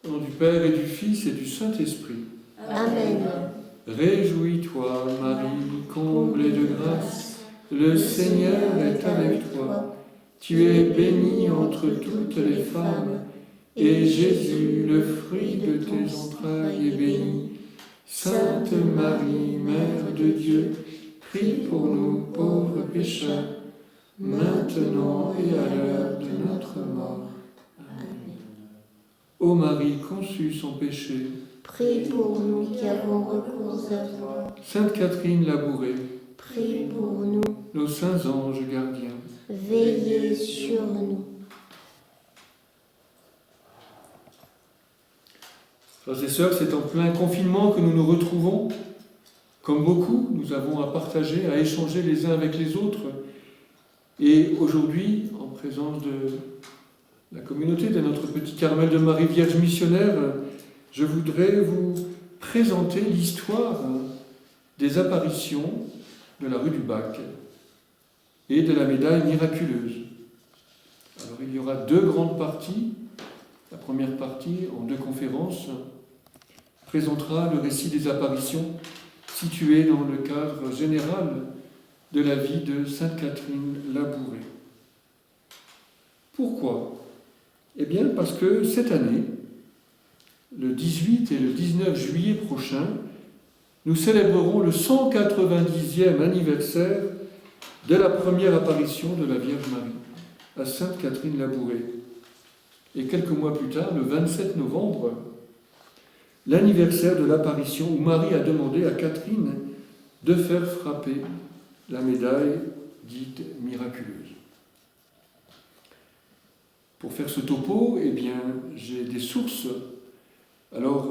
Au nom du Père et du Fils et du Saint-Esprit. Amen. Réjouis-toi, Marie, comblée de grâce, le Seigneur est avec toi. Tu es bénie entre toutes les femmes, et Jésus, le fruit de tes entrailles, est béni. Sainte Marie, Mère de Dieu, prie pour nous pauvres pécheurs, maintenant et à l'heure de notre mort. Amen. Ô Marie conçue sans péché, Prie pour nous qui avons recours à toi. Sainte Catherine Labourée, Prie pour nous. nos saints anges gardiens, Veillez sur nous. Frères et sœurs, c'est en plein confinement que nous nous retrouvons. Comme beaucoup, nous avons à partager, à échanger les uns avec les autres. Et aujourd'hui, en présence de la communauté de notre petit Carmel de Marie Vierge missionnaire, je voudrais vous présenter l'histoire des apparitions de la rue du Bac et de la médaille miraculeuse. Alors il y aura deux grandes parties. La première partie, en deux conférences, présentera le récit des apparitions situées dans le cadre général de la vie de Sainte Catherine Labourée. Pourquoi ? Eh bien parce que cette année, le 18 et le 19 juillet prochain, nous célébrerons le 190e anniversaire de la première apparition de la Vierge Marie à Sainte Catherine Labourée. Et quelques mois plus tard, le 27 novembre, l'anniversaire de l'apparition où Marie a demandé à Catherine de faire frapper la médaille dite miraculeuse. Pour faire ce topo, eh bien, j'ai des sources. Alors,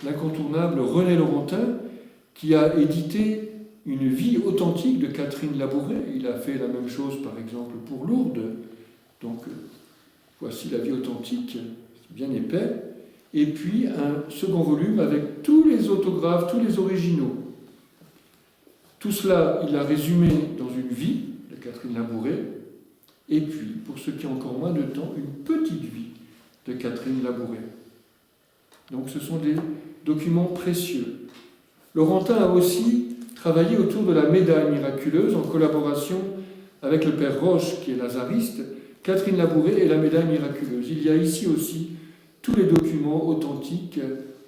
l'incontournable René Laurentin, qui a édité une vie authentique de Catherine Labourée, il a fait la même chose par exemple pour Lourdes, donc voici la vie authentique, bien épais, et puis un second volume avec tous les autographes, tous les originaux. Tout cela, il a résumé dans une vie de Catherine Labourée, et puis, pour ceux qui ont encore moins de temps, une petite vie de Catherine Labourée. Donc ce sont des documents précieux. Laurentin a aussi travaillé autour de la médaille miraculeuse en collaboration avec le père Roche, qui est lazariste, Catherine Labourée et la médaille miraculeuse. Il y a ici aussi tous les documents authentiques,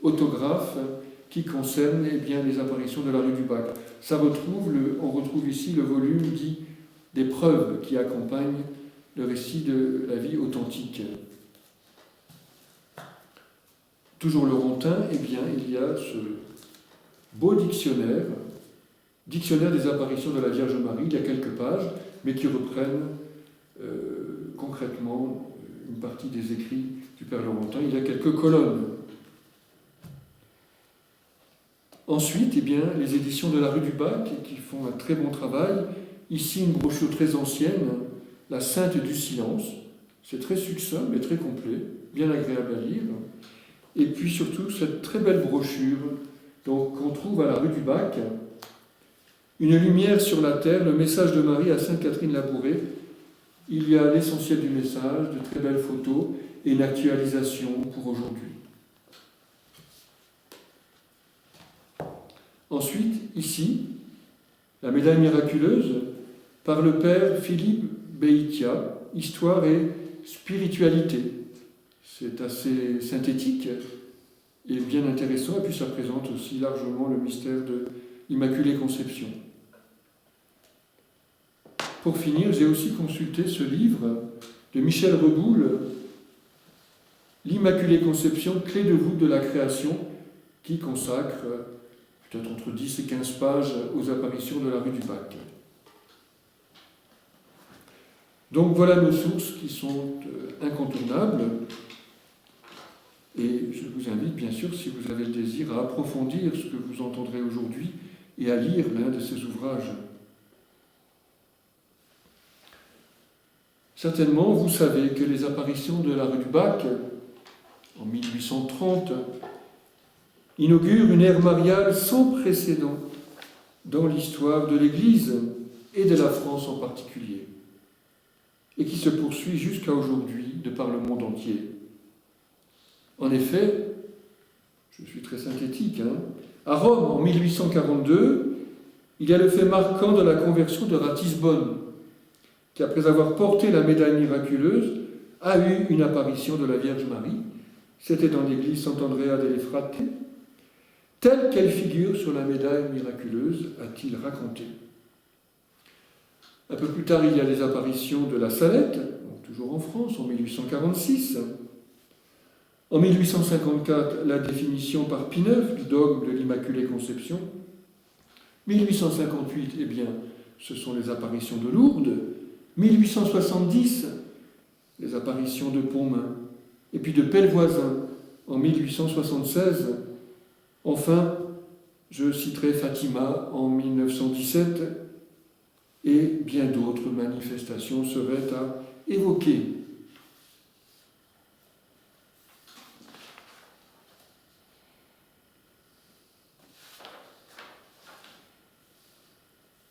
autographes, qui concernent les apparitions de la rue du Bac. On retrouve ici le volume dit des preuves qui accompagnent le récit de la vie authentique. Toujours Laurentin, il y a ce beau dictionnaire des apparitions de la Vierge Marie. Il y a quelques pages, mais qui reprennent concrètement une partie des écrits du Père Laurentin. Il y a quelques colonnes. Ensuite, les éditions de la rue du Bac, qui font un très bon travail. Ici, une brochure très ancienne, La Sainte du Silence. C'est très succinct, mais très complet, bien agréable à lire. Et puis surtout, cette très belle brochure qu'on trouve à la rue du Bac, Une lumière sur la terre, le message de Marie à Sainte Catherine Labourée. Il y a l'essentiel du message, de très belles photos et une actualisation pour aujourd'hui. Ensuite, ici, la médaille miraculeuse par le père Philippe Beitia, Histoire et spiritualité. C'est assez synthétique et bien intéressant, et puis ça présente aussi largement le mystère de l'Immaculée Conception. Pour finir, j'ai aussi consulté ce livre de Michel Reboul, L'Immaculée Conception, clé de voûte de la création, qui consacre peut-être entre 10 et 15 pages aux apparitions de la rue du Bac. Donc voilà nos sources qui sont incontournables. Et je vous invite bien sûr, si vous avez le désir, à approfondir ce que vous entendrez aujourd'hui et à lire l'un de ces ouvrages. Certainement, vous savez que les apparitions de la rue du Bac, en 1830, inaugurent une ère mariale sans précédent dans l'histoire de l'Église et de la France en particulier, et qui se poursuit jusqu'à aujourd'hui de par le monde entier. En effet, je suis très synthétique, à Rome, en 1842, il y a le fait marquant de la conversion de Ratisbonne, qui, après avoir porté la médaille miraculeuse, a eu une apparition de la Vierge Marie. C'était dans l'église Sant'Andrea delle Frate, telle qu'elle figure sur la médaille miraculeuse, a-t-il raconté. Un peu plus tard, il y a les apparitions de la Salette, toujours en France, en 1846. En 1854, la définition par Pie IX du dogme de l'Immaculée Conception. 1858, eh bien, ce sont les apparitions de Lourdes. 1870, les apparitions de Pontmain. Et puis de Pellevoisin, en 1876. Enfin, je citerai Fatima en 1917, et bien d'autres manifestations seraient à évoquer.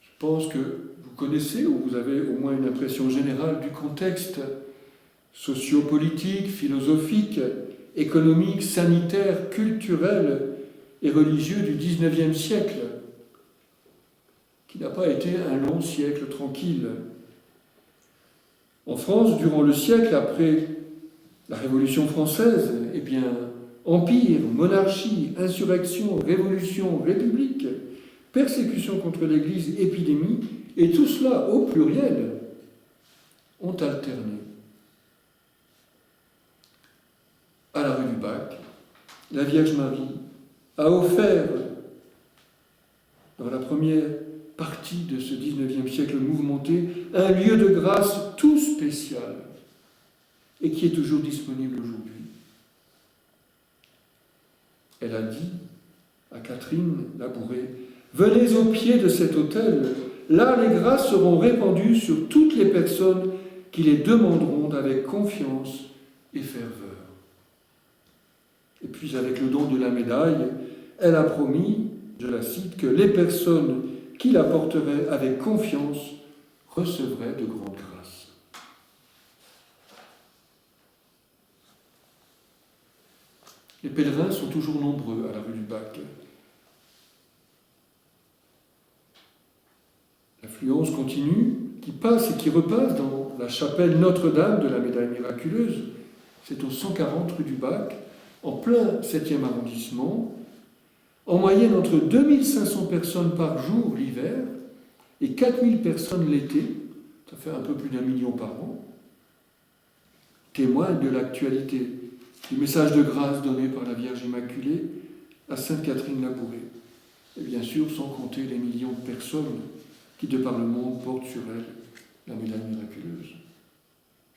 Je pense que vous connaissez, ou vous avez au moins une impression générale du contexte sociopolitique, philosophique, économique, sanitaire, culturel et religieux du XIXe siècle, qui n'a pas été un long siècle tranquille. En France, durant le siècle après la Révolution française, eh bien, empire, monarchie, insurrection, révolution, république, persécution contre l'Église, épidémie, et tout cela au pluriel, ont alterné. À la rue du Bac, la Vierge Marie a offert, dans la première partie de ce XIXe siècle mouvementé, un lieu de grâce tout spécial et qui est toujours disponible aujourd'hui. Elle a dit à Catherine Labouré, « Venez au pied de cet autel, là les grâces seront répandues sur toutes les personnes qui les demanderont avec confiance et ferveur. » Et puis avec le don de la médaille, elle a promis, je la cite, que les personnes qui la porteraient avec confiance recevraient de grandes grâces. Les pèlerins sont toujours nombreux à la rue du Bac. L'affluence continue, qui passe et qui repasse dans la chapelle Notre-Dame de la Médaille Miraculeuse. C'est au 140 rue du Bac, en plein 7e arrondissement. En moyenne, entre 2500 personnes par jour l'hiver et 4000 personnes l'été, ça fait un peu plus d'1 million par an, témoignent de l'actualité du message de grâce donné par la Vierge Immaculée à Sainte Catherine Labouré. Et bien sûr, sans compter les millions de personnes qui, de par le monde, portent sur elle la médaille miraculeuse.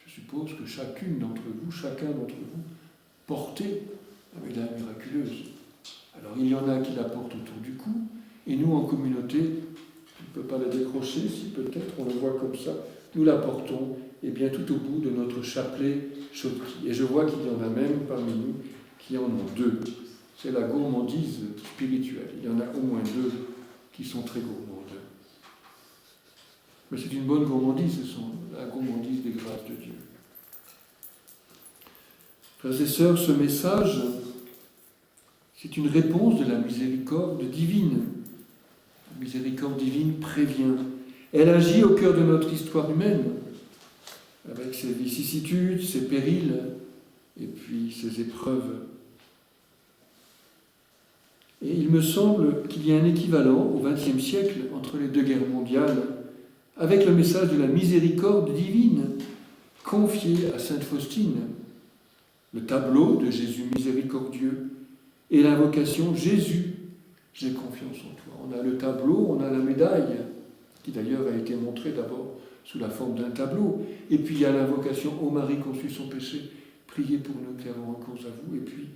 Je suppose que chacune d'entre vous, chacun d'entre vous, portez la médaille miraculeuse. Alors il y en a qui la portent autour du cou, et nous en communauté, on ne peut pas la décrocher, si peut-être on le voit comme ça, nous la portons, et bien tout au bout de notre chapelet Chauderie. Et je vois qu'il y en a même parmi nous qui en ont 2. C'est la gourmandise spirituelle. Il y en a au moins 2 qui sont très gourmandes. Mais c'est une bonne gourmandise, ce sont la gourmandise des grâces de Dieu. Frères et sœurs, ce message, c'est une réponse de la miséricorde divine. La miséricorde divine prévient. Elle agit au cœur de notre histoire humaine, avec ses vicissitudes, ses périls, et puis ses épreuves. Et il me semble qu'il y a un équivalent au XXe siècle entre les 2 guerres mondiales, avec le message de la miséricorde divine, confié à sainte Faustine, le tableau de Jésus miséricordieux, et l'invocation « Jésus, j'ai confiance en toi ». On a le tableau, on a la médaille, qui d'ailleurs a été montrée d'abord sous la forme d'un tableau. Et puis il y a l'invocation « Ô Marie conçue sans péché, priez pour nous qui avons recours à vous ». Et puis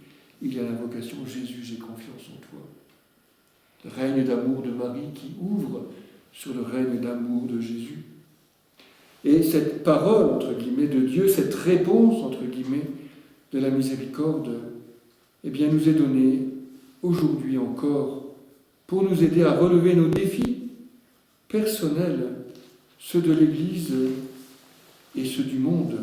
il y a l'invocation « Jésus, j'ai confiance en toi ». Le règne d'amour de Marie qui ouvre sur le règne d'amour de Jésus. Et cette parole, entre guillemets, de Dieu, cette réponse, entre guillemets, de la miséricorde, eh bien, nous est donnée aujourd'hui encore pour nous aider à relever nos défis personnels, ceux de l'Église et ceux du monde.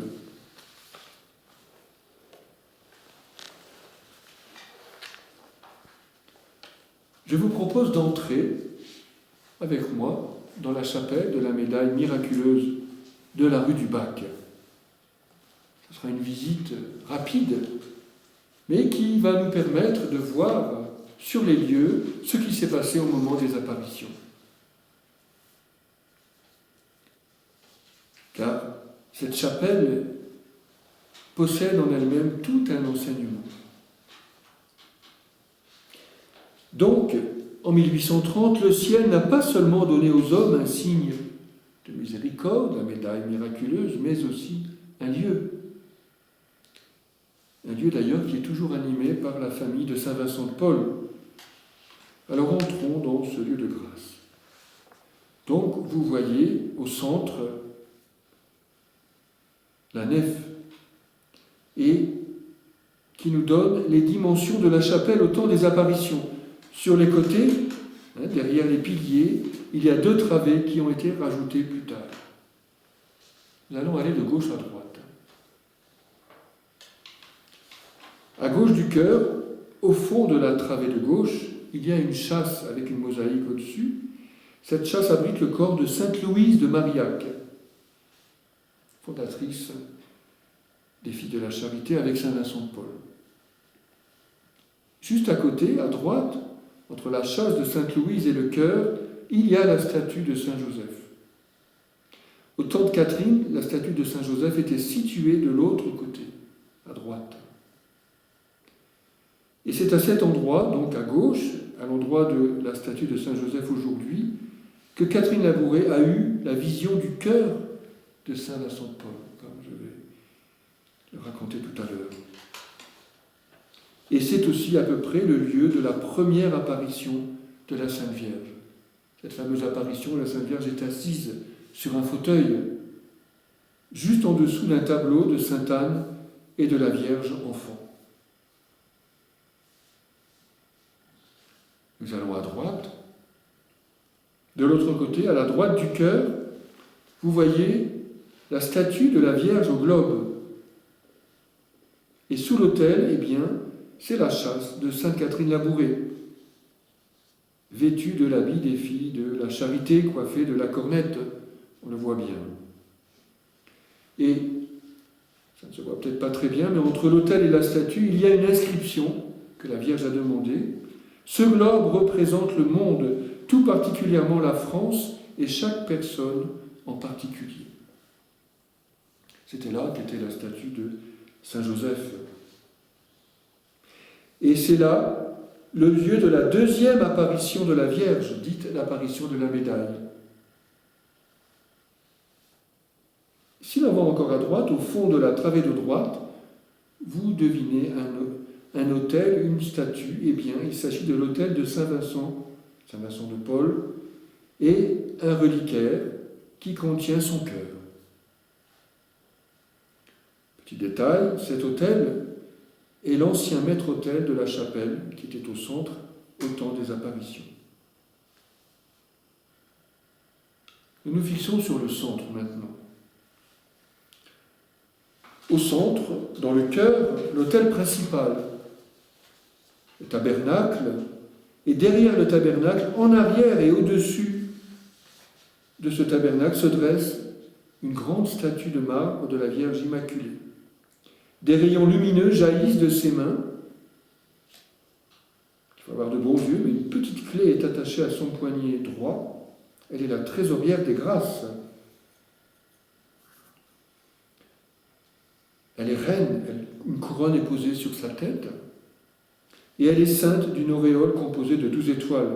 je vous propose d'entrer avec moi dans la chapelle de la médaille miraculeuse de la rue du Bac. Ce sera une visite rapide, mais qui va nous permettre de voir sur les lieux ce qui s'est passé au moment des apparitions. Car cette chapelle possède en elle-même tout un enseignement. Donc, en 1830, le ciel n'a pas seulement donné aux hommes un signe de miséricorde, la médaille miraculeuse, mais aussi un lieu. Un lieu d'ailleurs qui est toujours animé par la famille de Saint Vincent de Paul. Alors entrons dans ce lieu de grâce. Donc, vous voyez au centre la nef, et qui nous donne les dimensions de la chapelle au temps des apparitions. Sur les côtés, derrière les piliers, il y a 2 travées qui ont été rajoutées plus tard. Nous allons aller de gauche à droite. À gauche du chœur, au fond de la travée de gauche, il y a une châsse avec une mosaïque au-dessus. Cette châsse abrite le corps de Sainte Louise de Marillac, fondatrice des Filles de la Charité avec Saint Vincent de Paul. Juste à côté, à droite, entre la châsse de Sainte Louise et le chœur, il y a la statue de Saint Joseph. Au temps de Catherine, la statue de Saint Joseph était située de l'autre côté, à droite. Et c'est à cet endroit, donc à gauche, à l'endroit de la statue de Saint Joseph aujourd'hui, que Catherine Labouré a eu la vision du cœur de Saint Vincent de Paul, comme je vais le raconter tout à l'heure. Et c'est aussi à peu près le lieu de la première apparition de la Sainte Vierge. Cette fameuse apparition où la Sainte Vierge est assise sur un fauteuil, juste en dessous d'un tableau de Sainte Anne et de la Vierge enfant. Nous allons à droite. De l'autre côté, à la droite du chœur, vous voyez la statue de la Vierge au globe. Et sous l'autel, eh bien, c'est la châsse de Sainte Catherine Labouré, vêtue de l'habit des Filles de la Charité, coiffée de la cornette, on le voit bien. Et, ça ne se voit peut-être pas très bien, mais entre l'autel et la statue, il y a une inscription que la Vierge a demandée. Ce globe représente le monde, tout particulièrement la France et chaque personne en particulier. C'était là qu'était la statue de Saint Joseph. Et c'est là le lieu de la 2e apparition de la Vierge, dite l'apparition de la médaille. Si l'on va encore à droite, au fond de la travée de droite, vous devinez un autel, une statue. Eh bien, il s'agit de l'autel de Saint Vincent de Paul, et un reliquaire qui contient son cœur. Petit détail, cet autel est l'ancien maître-autel de la chapelle qui était au centre au temps des apparitions. Nous nous fixons sur le centre maintenant. Au centre, dans le chœur, l'autel principal, le tabernacle, et derrière le tabernacle, en arrière et au-dessus de ce tabernacle, se dresse une grande statue de marbre de la Vierge Immaculée. Des rayons lumineux jaillissent de ses mains. Il faut avoir de bons yeux, mais une petite clé est attachée à son poignet droit. Elle est la trésorière des grâces. Elle est reine, une couronne est posée sur sa tête, et elle est ceinte d'une auréole composée de 12 étoiles.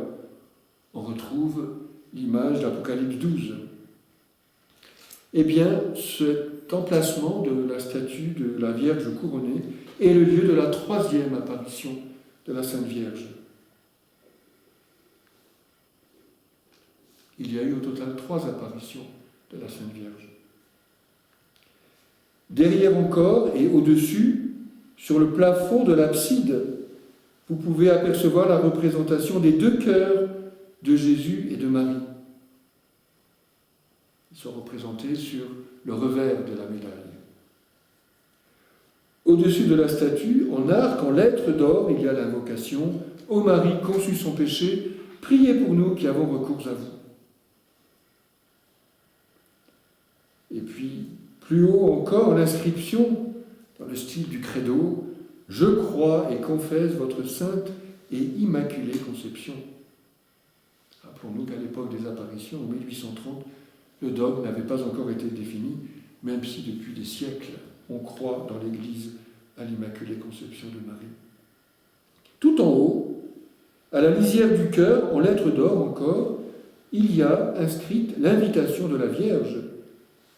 On retrouve l'image d'Apocalypse 12. Eh bien, cet emplacement de la statue de la Vierge couronnée est le lieu de la 3e apparition de la Sainte Vierge. Il y a eu au total 3 apparitions de la Sainte Vierge. Derrière encore et au-dessus, sur le plafond de l'abside, vous pouvez apercevoir la représentation des 2 cœurs de Jésus et de Marie. Ils sont représentés sur le revers de la médaille. Au-dessus de la statue, en arc, en lettres d'or, il y a l'invocation « Ô Marie, conçue sans péché, priez pour nous qui avons recours à vous. » Et puis, plus haut encore, l'inscription, dans le style du credo, « Je crois et confesse votre sainte et immaculée conception. » Rappelons-nous qu'à l'époque des apparitions, en 1830, le dogme n'avait pas encore été défini, même si depuis des siècles, on croit dans l'Église à l'Immaculée Conception de Marie. Tout en haut, à la lisière du cœur, en lettres d'or encore, il y a inscrite l'invitation de la Vierge.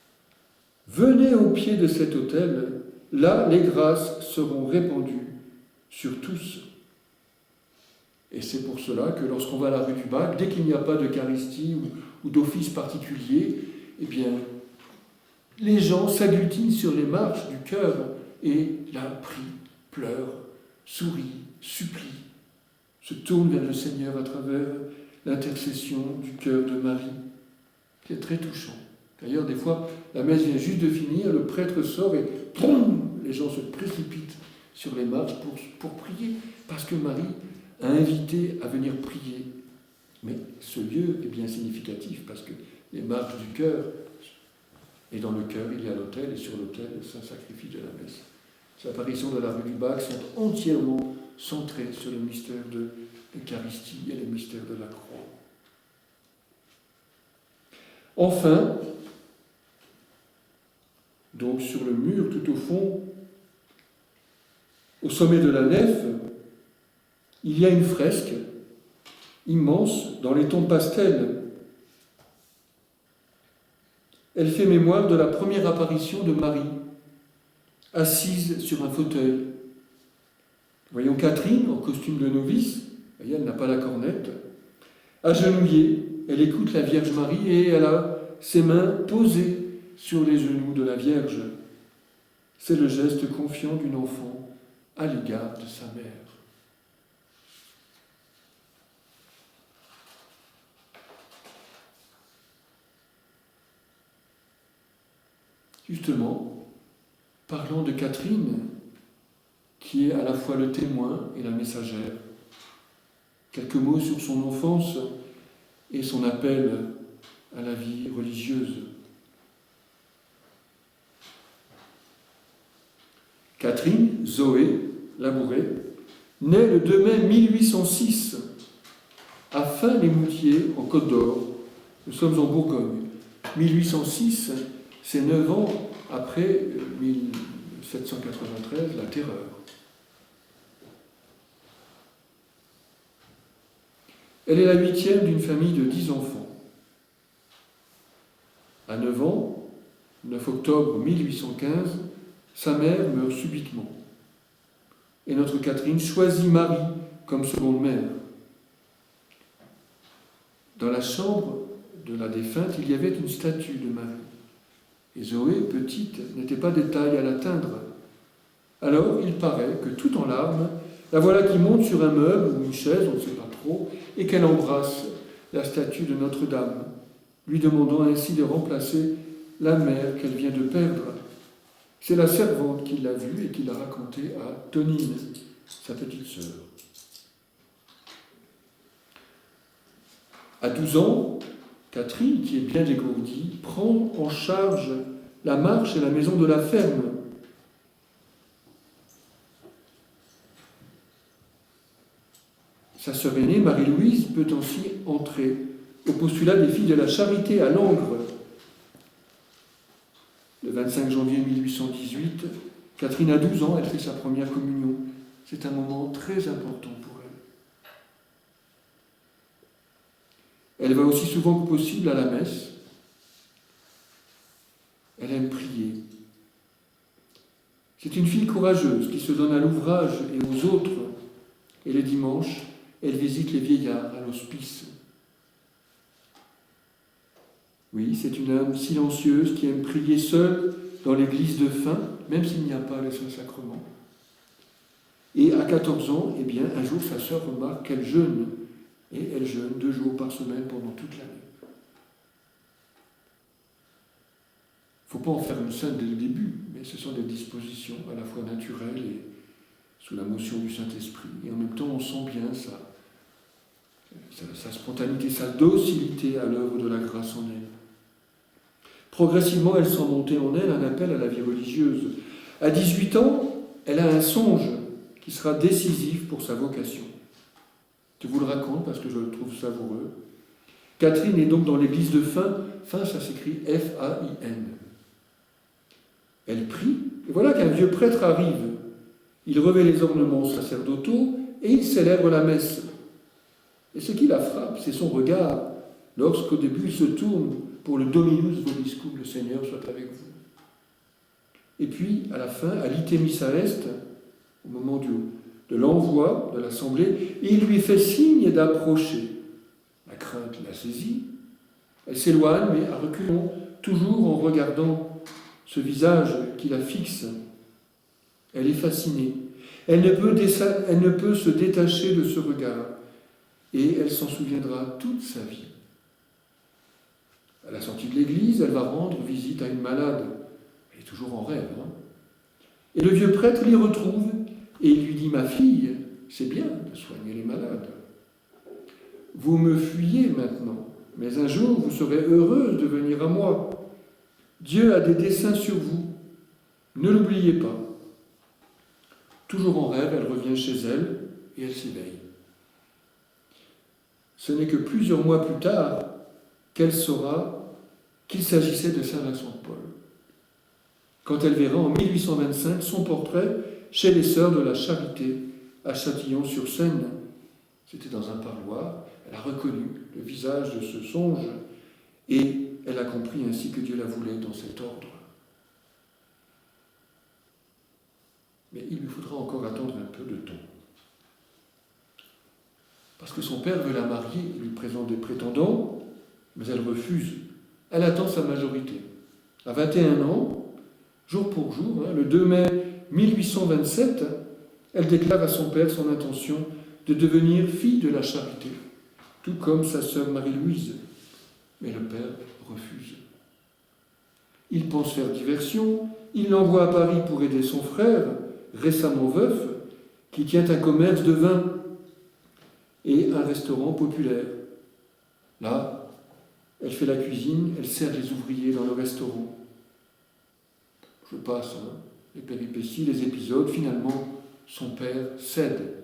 « Venez au pied de cet autel, là les grâces seront répandues sur tous. » Et c'est pour cela que lorsqu'on va à la rue du Bac, dès qu'il n'y a pas d'Eucharistie ou d'office particulier, eh bien, les gens s'agglutinent sur les marches du cœur et là prient, pleurent, sourient, supplient, se tournent vers le Seigneur à travers l'intercession du cœur de Marie. C'est très touchant. D'ailleurs, des fois, la messe vient juste de finir, le prêtre sort et boum, les gens se précipitent sur les marches pour prier, parce que Marie a invité à venir prier. Mais ce lieu est bien significatif, parce que les marches du cœur, et dans le cœur, il y a l'autel, et sur l'autel, c'est un sacrifice de la messe. Les apparitions de la rue du Bac sont entièrement centrées sur le mystère de l'Eucharistie et le mystère de la croix. Enfin, donc sur le mur, tout au fond, au sommet de la nef, il y a une fresque immense dans les tons pastels. Elle fait mémoire de la première apparition de Marie, assise sur un fauteuil. Voyons Catherine, en costume de novice, voyez, elle n'a pas la cornette, agenouillée, elle écoute la Vierge Marie et elle a ses mains posées sur les genoux de la Vierge. C'est le geste confiant d'une enfant à l'égard de sa mère. Justement, parlons de Catherine, qui est à la fois le témoin et la messagère. Quelques mots sur son enfance et son appel à la vie religieuse. Catherine Zoé Labouret naît le 2 mai 1806 à Fin-les-Moutiers, en Côte d'Or. Nous sommes en Bourgogne. 1806, c'est 9 ans après 1793, la Terreur. Elle est la 8e d'une famille de 10 enfants. À 9 ans, 9 octobre 1815, sa mère meurt subitement. Et notre Catherine choisit Marie comme seconde mère. Dans la chambre de la défunte, il y avait une statue de Marie. Et Zoé, petite, n'était pas des tailles à l'atteindre. Alors, il paraît que, tout en larmes, la voilà qui monte sur un meuble ou une chaise, on ne sait pas trop, et qu'elle embrasse la statue de Notre-Dame, lui demandant ainsi de remplacer la mère qu'elle vient de perdre. C'est la servante qui l'a vue et qui l'a raconté à Tonine, sa petite sœur. À 12 ans, Catherine, qui est bien dégourdie, prend en charge la marche et la maison de la ferme. Sa sœur aînée, Marie-Louise, peut aussi entrer au postulat des filles de la Charité à Langres. Le 25 janvier 1818, Catherine a 12 ans, elle fait sa première communion. C'est un moment très important pour elle. Elle va aussi souvent que possible à la messe. Elle aime prier. C'est une fille courageuse qui se donne à l'ouvrage et aux autres. Et les dimanches, elle visite les vieillards à l'hospice. Oui, c'est une âme silencieuse qui aime prier seule dans l'église de fin, même s'il n'y a pas les Saints-Sacrements. Et à 14 ans, eh bien, un jour, sa sœur remarque qu'elle jeûne. Et elle jeûne 2 jours par semaine pendant toute l'année. Il faut pas en faire une sainte dès le début, mais ce sont des dispositions à la fois naturelles et sous la motion du Saint-Esprit. Et en même temps, on sent bien sa spontanéité, sa docilité à l'œuvre de la grâce en elle. Progressivement, elle sent monter en elle un appel à la vie religieuse. À 18 ans, elle a un songe qui sera décisif pour sa vocation. Je vous le raconte parce que je le trouve savoureux. Catherine est donc dans l'église de Fain. Fain, ça s'écrit F-A-I-N. Elle prie, et voilà qu'un vieux prêtre arrive. Il revêt les ornements sacerdotaux et il célèbre la messe. Et ce qui la frappe, c'est son regard, lorsqu'au début il se tourne pour le Dominus vobiscum, le Seigneur soit avec vous. Et puis, à la fin, à l'ite missa est, au moment de l'envoi de l'assemblée, il lui fait signe d'approcher. La crainte la saisit. Elle s'éloigne, mais à reculons, toujours en regardant ce visage qui la fixe. Elle est fascinée. Elle ne peut se détacher de ce regard. Et elle s'en souviendra toute sa vie. À la sortie de l'église, elle va rendre visite à une malade. Elle est toujours en rêve. Et le vieux prêtre l'y retrouve et il lui dit « Ma fille, c'est bien de soigner les malades. Vous me fuyez maintenant, mais un jour vous serez heureuse de venir à moi. Dieu a des desseins sur vous. Ne l'oubliez pas. » Toujours en rêve, elle revient chez elle et elle s'éveille. Ce n'est que plusieurs mois plus tard qu'elle saura qu'il s'agissait de saint Vincent de Paul. Quand elle verra en 1825 son portrait chez les Sœurs de la Charité à Châtillon-sur-Seine. C'était dans un parloir. Elle a reconnu le visage de ce songe et elle a compris ainsi que Dieu la voulait dans cet ordre. Mais il lui faudra encore attendre un peu de temps. Parce que son père veut la marier, il lui présente des prétendants, mais elle refuse. Elle attend sa majorité. À 21 ans, jour pour jour, le 2 mai 1827, elle déclare à son père son intention de devenir fille de la charité, tout comme sa sœur Marie-Louise. Mais le père refuse. Il pense faire diversion, il l'envoie à Paris pour aider son frère, récemment veuf, qui tient un commerce de vin et un restaurant populaire. Là, elle fait la cuisine, elle sert les ouvriers dans le restaurant. Je passe, les péripéties, les épisodes, finalement, son père cède.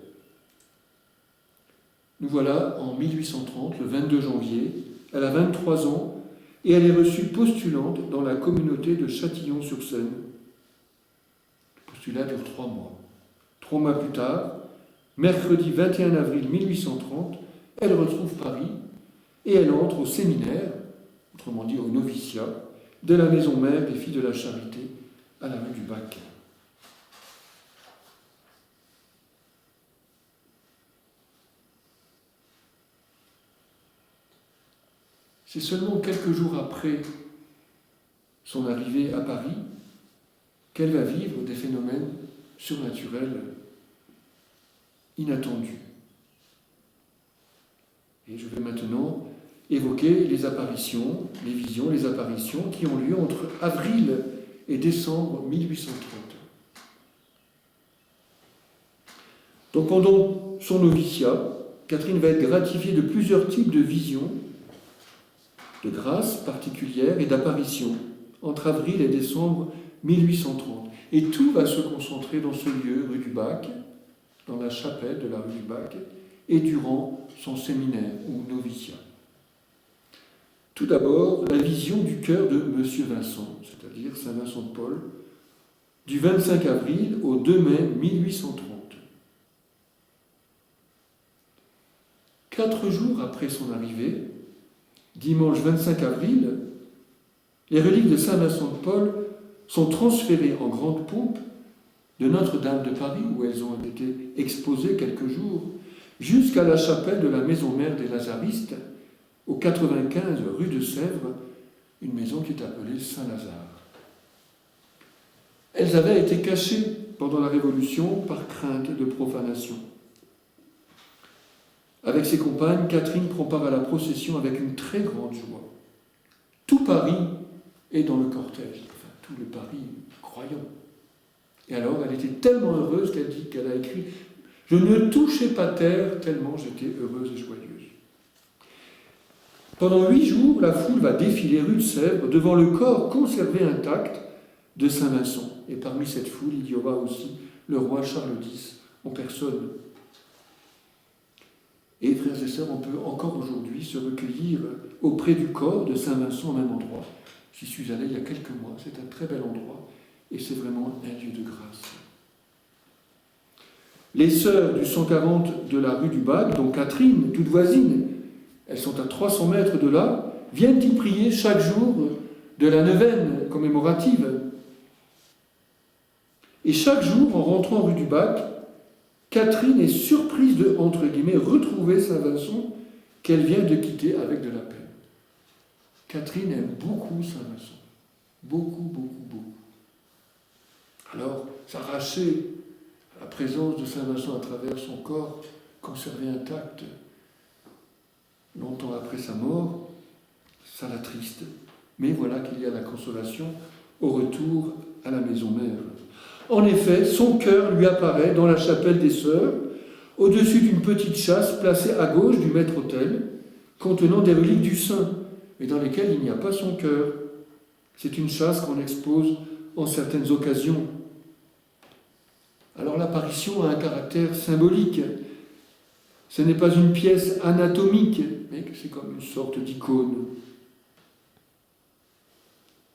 Nous voilà en 1830, le 22 janvier, elle a 23 ans, et elle est reçue postulante dans la communauté de Châtillon-sur-Seine. Le postulat dure 3 mois. 3 mois plus tard, mercredi 21 avril 1830, elle retrouve Paris et elle entre au séminaire, autrement dit au noviciat, de la maison mère des filles de la Charité à la rue du Bac. C'est seulement quelques jours après son arrivée à Paris qu'elle va vivre des phénomènes surnaturels inattendus. Et je vais maintenant évoquer les apparitions, les visions, les apparitions qui ont lieu entre avril et décembre 1830. Donc pendant son noviciat, Catherine va être gratifiée de plusieurs types de visions, de grâces particulières et d'apparitions entre avril et décembre 1830. Et tout va se concentrer dans ce lieu, rue du Bac, dans la chapelle de la rue du Bac, et durant son séminaire ou noviciat. Tout d'abord, la vision du cœur de Monsieur Vincent, c'est-à-dire Saint Vincent de Paul, du 25 avril au 2 mai 1830. 4 jours après son arrivée, dimanche 25 avril, les reliques de Saint Vincent de Paul sont transférées en grande pompe de Notre-Dame de Paris, où elles ont été exposées quelques jours, jusqu'à la chapelle de la maison mère des Lazaristes, au 95 rue de Sèvres, une maison qui est appelée Saint-Lazare. Elles avaient été cachées pendant la Révolution par crainte de profanation. Avec ses compagnes, Catherine prend part à la procession avec une très grande joie. Tout Paris est dans le cortège. Enfin, tout le Paris croyant. Et alors, elle était tellement heureuse qu'elle a écrit « Je ne touchais pas terre tellement j'étais heureuse et joyeuse ». Pendant 8 jours, la foule va défiler rue de Sèvres devant le corps conservé intact de Saint Vincent. Et parmi cette foule, il y aura aussi le roi Charles X en personne. Et frères et sœurs, on peut encore aujourd'hui se recueillir auprès du corps de Saint Vincent au même endroit. J'y suis allé il y a quelques mois, c'est un très bel endroit et c'est vraiment un lieu de grâce. Les sœurs du 140 de la rue du Bac, dont Catherine, toute voisine, elles sont à 300 mètres de là, viennent y prier chaque jour de la neuvaine commémorative. Et chaque jour, en rentrant rue du Bac, Catherine est surprise de, entre guillemets, retrouver Saint Vincent qu'elle vient de quitter avec de la peine. Catherine aime beaucoup Saint Vincent. Beaucoup, beaucoup, beaucoup. Alors, s'arracher à la présence de Saint Vincent à travers son corps, conservé intact, longtemps après sa mort, ça l'attriste. Mais voilà qu'il y a la consolation au retour à la maison mère. En effet, son cœur lui apparaît dans la chapelle des Sœurs, au-dessus d'une petite châsse placée à gauche du maître-autel, contenant des reliques du saint, mais dans lesquelles il n'y a pas son cœur. C'est une châsse qu'on expose en certaines occasions. Alors l'apparition a un caractère symbolique. Ce n'est pas une pièce anatomique, mais c'est comme une sorte d'icône.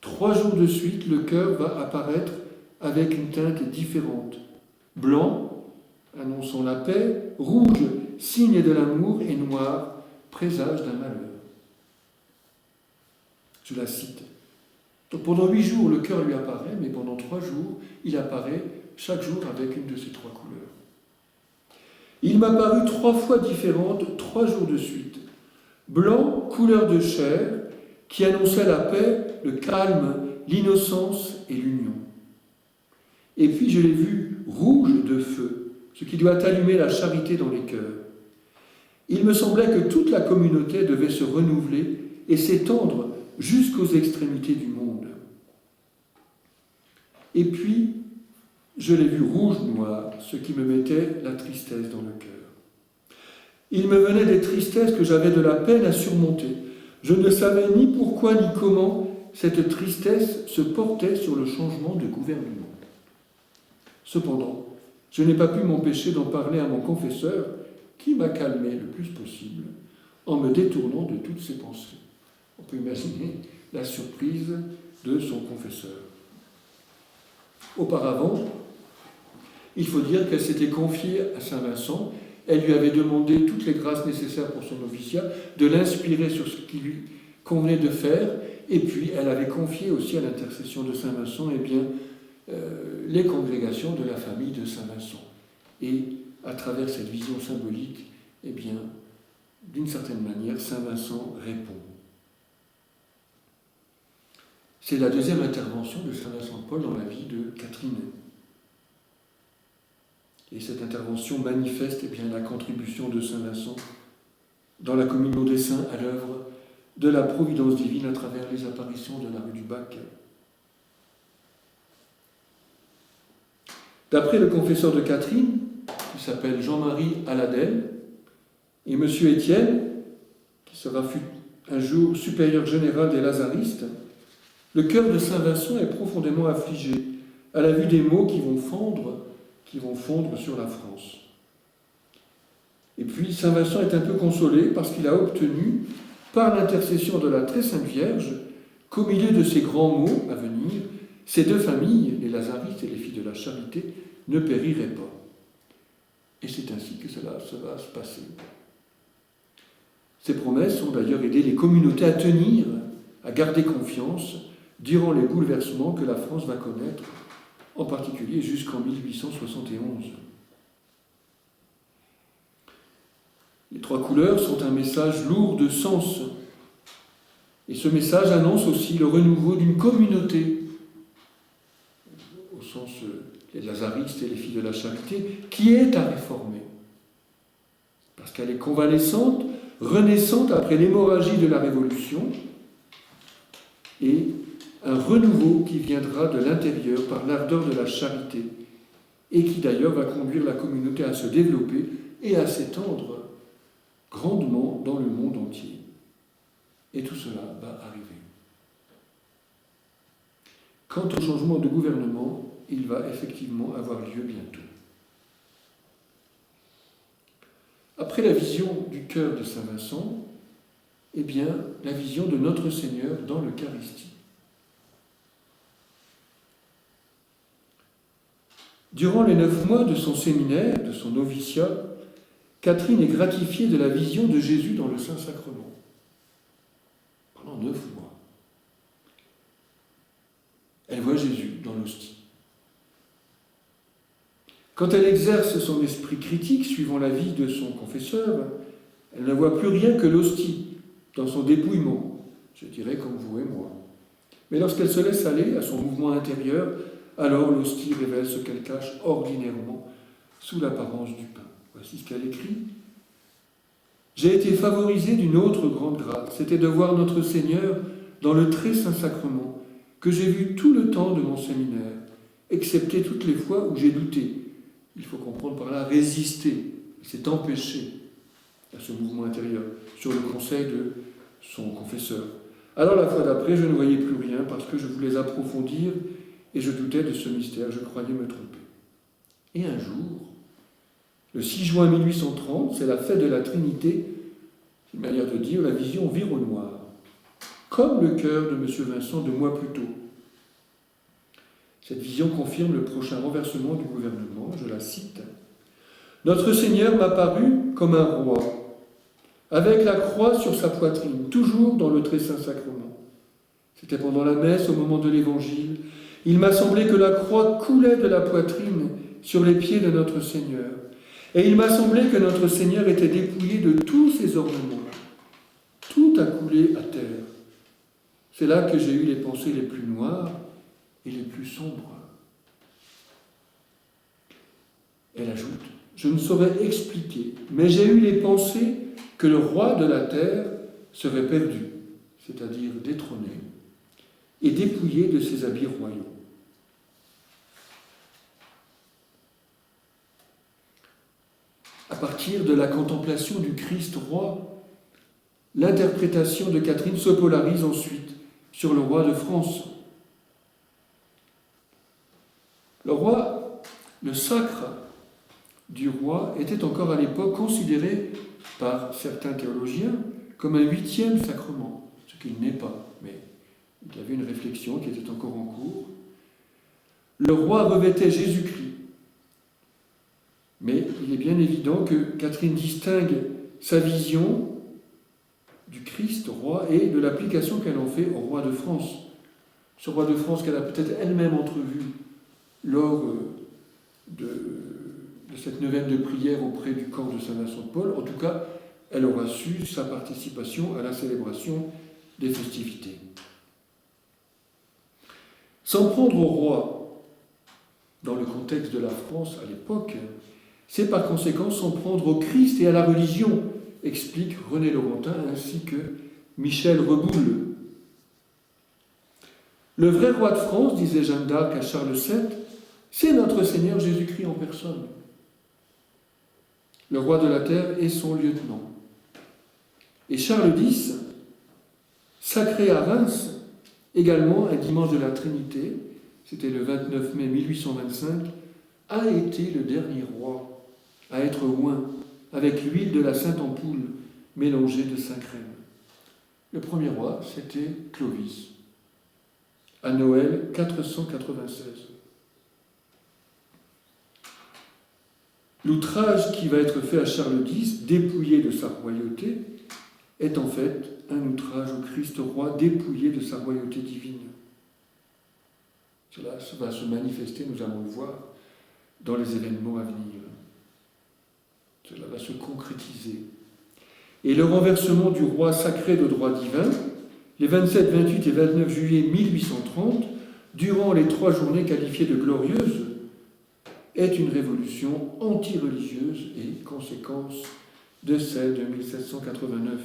3 jours de suite, le cœur va apparaître avec une teinte différente. Blanc, annonçant la paix, rouge, signe de l'amour, et noir, présage d'un malheur. Je la cite. Donc pendant 8 jours, le cœur lui apparaît, mais pendant 3 jours, il apparaît chaque jour avec une de ces 3 couleurs. Il m'a paru 3 fois différente, 3 jours de suite. Blanc, couleur de chair, qui annonçait la paix, le calme, l'innocence et l'union. Et puis je l'ai vu rouge de feu, ce qui doit allumer la charité dans les cœurs. Il me semblait que toute la communauté devait se renouveler et s'étendre jusqu'aux extrémités du monde. Et puis, je l'ai vu rouge-noir, ce qui me mettait la tristesse dans le cœur. Il me venait des tristesses que j'avais de la peine à surmonter. Je ne savais ni pourquoi ni comment cette tristesse se portait sur le changement de gouvernement. Cependant, je n'ai pas pu m'empêcher d'en parler à mon confesseur, qui m'a calmé le plus possible en me détournant de toutes ses pensées. On peut imaginer la surprise de son confesseur. Auparavant, il faut dire qu'elle s'était confiée à Saint Vincent. Elle lui avait demandé toutes les grâces nécessaires pour son noviciat, de l'inspirer sur ce qui lui convenait de faire, et puis elle avait confié aussi à l'intercession de Saint Vincent les congrégations de la famille de Saint Vincent. Et à travers cette vision symbolique, d'une certaine manière, Saint Vincent répond. C'est la deuxième intervention de Saint Vincent de Paul dans la vie de Catherine. Et cette intervention manifeste la contribution de Saint Vincent dans la communion des saints à l'œuvre de la providence divine à travers les apparitions de la rue du Bac. D'après le confesseur de Catherine, qui s'appelle Jean-Marie Aladel, et M. Étienne, qui sera un jour supérieur général des Lazaristes, le cœur de Saint Vincent est profondément affligé à la vue des maux qui vont fondre sur la France. Et puis Saint Vincent est un peu consolé parce qu'il a obtenu, par l'intercession de la Très Sainte Vierge, qu'au milieu de ces grands maux à venir, ces 2 familles, les Lazaristes et les filles de la Charité, ne périraient pas. Et c'est ainsi que cela va se passer. Ces promesses ont d'ailleurs aidé les communautés à tenir, à garder confiance durant les bouleversements que la France va connaître, en particulier jusqu'en 1871. Les 3 couleurs sont un message lourd de sens. Et ce message annonce aussi le renouveau d'une communauté, au sens les Lazaristes et les filles de la Charité, qui est à réformer. Parce qu'elle est convalescente, renaissante après l'hémorragie de la Révolution, et un renouveau qui viendra de l'intérieur par l'ardeur de la charité et qui d'ailleurs va conduire la communauté à se développer et à s'étendre grandement dans le monde entier. Et tout cela va arriver. Quant au changement de gouvernement, il va effectivement avoir lieu bientôt. Après la vision du cœur de Saint Vincent, eh bien, la vision de notre Seigneur dans l'Eucharistie. Durant les 9 mois de son séminaire, de son noviciat, Catherine est gratifiée de la vision de Jésus dans le Saint-Sacrement. Pendant 9 mois. Elle voit Jésus dans l'hostie. Quand elle exerce son esprit critique, suivant l'avis de son confesseur, elle ne voit plus rien que l'hostie, dans son dépouillement, je dirais comme vous et moi. Mais lorsqu'elle se laisse aller à son mouvement intérieur, alors l'hostie révèle ce qu'elle cache ordinairement sous l'apparence du pain. Voici ce qu'elle écrit. « J'ai été favorisée d'une autre grande grâce, c'était de voir notre Seigneur dans le très saint sacrement, que j'ai vu tout le temps de mon séminaire, excepté toutes les fois où j'ai douté. » Il faut comprendre par là résister, il s'est empêché à ce mouvement intérieur, sur le conseil de son confesseur. Alors la fois d'après, je ne voyais plus rien parce que je voulais approfondir et je doutais de ce mystère, je croyais me tromper. Et un jour, le 6 juin 1830, c'est la fête de la Trinité, c'est une manière de dire la vision vire au noir, comme le cœur de M. Vincent 2 mois plus tôt. Cette vision confirme le prochain renversement du gouvernement, je la cite. « Notre Seigneur m'a paru comme un roi, avec la croix sur sa poitrine, toujours dans le très saint sacrement. C'était pendant la messe, au moment de l'Évangile. Il m'a semblé que la croix coulait de la poitrine sur les pieds de notre Seigneur. Et il m'a semblé que notre Seigneur était dépouillé de tous ses ornements. Tout a coulé à terre. C'est là que j'ai eu les pensées les plus noires et les plus sombres. » Elle ajoute, « Je ne saurais expliquer, mais j'ai eu les pensées que le roi de la terre serait perdu, c'est-à-dire détrôné, et dépouillé de ses habits royaux. » À partir de la contemplation du Christ roi, l'interprétation de Catherine se polarise ensuite sur le roi de France. Le sacre du roi était encore à l'époque considéré par certains théologiens comme un 8e sacrement, ce qu'il n'est pas, mais il y avait une réflexion qui était encore en cours. Le roi revêtait Jésus-Christ, mais il est bien évident que Catherine distingue sa vision du Christ roi et de l'application qu'elle en fait au roi de France. Ce roi de France qu'elle a peut-être elle-même entrevu lors de cette neuvaine de prière auprès du corps de Saint Vincent de Paul. En tout cas, elle aura su sa participation à la célébration des festivités. S'en prendre au roi, dans le contexte de la France à l'époque, c'est par conséquent s'en prendre au Christ et à la religion, explique René Laurentin ainsi que Michel Reboul. Le vrai roi de France, disait Jeanne d'Arc à Charles VII, c'est notre Seigneur Jésus-Christ en personne. Le roi de la terre est son lieutenant. Et Charles X, sacré à Reims, également un dimanche de la Trinité, c'était le 29 mai 1825, a été le dernier roi à être oint avec l'huile de la sainte ampoule mélangée de Saint-Crème. Le premier roi, c'était Clovis, à Noël 496. L'outrage qui va être fait à Charles X, dépouillé de sa royauté, est en fait un outrage au Christ roi dépouillé de sa royauté divine. Cela va se manifester, nous allons le voir, dans les événements à venir. Cela va se concrétiser. Et le renversement du roi sacré de droit divin, les 27, 28 et 29 juillet 1830, durant les 3 journées qualifiées de glorieuses, est une révolution anti-religieuse et conséquence de celle de 1789.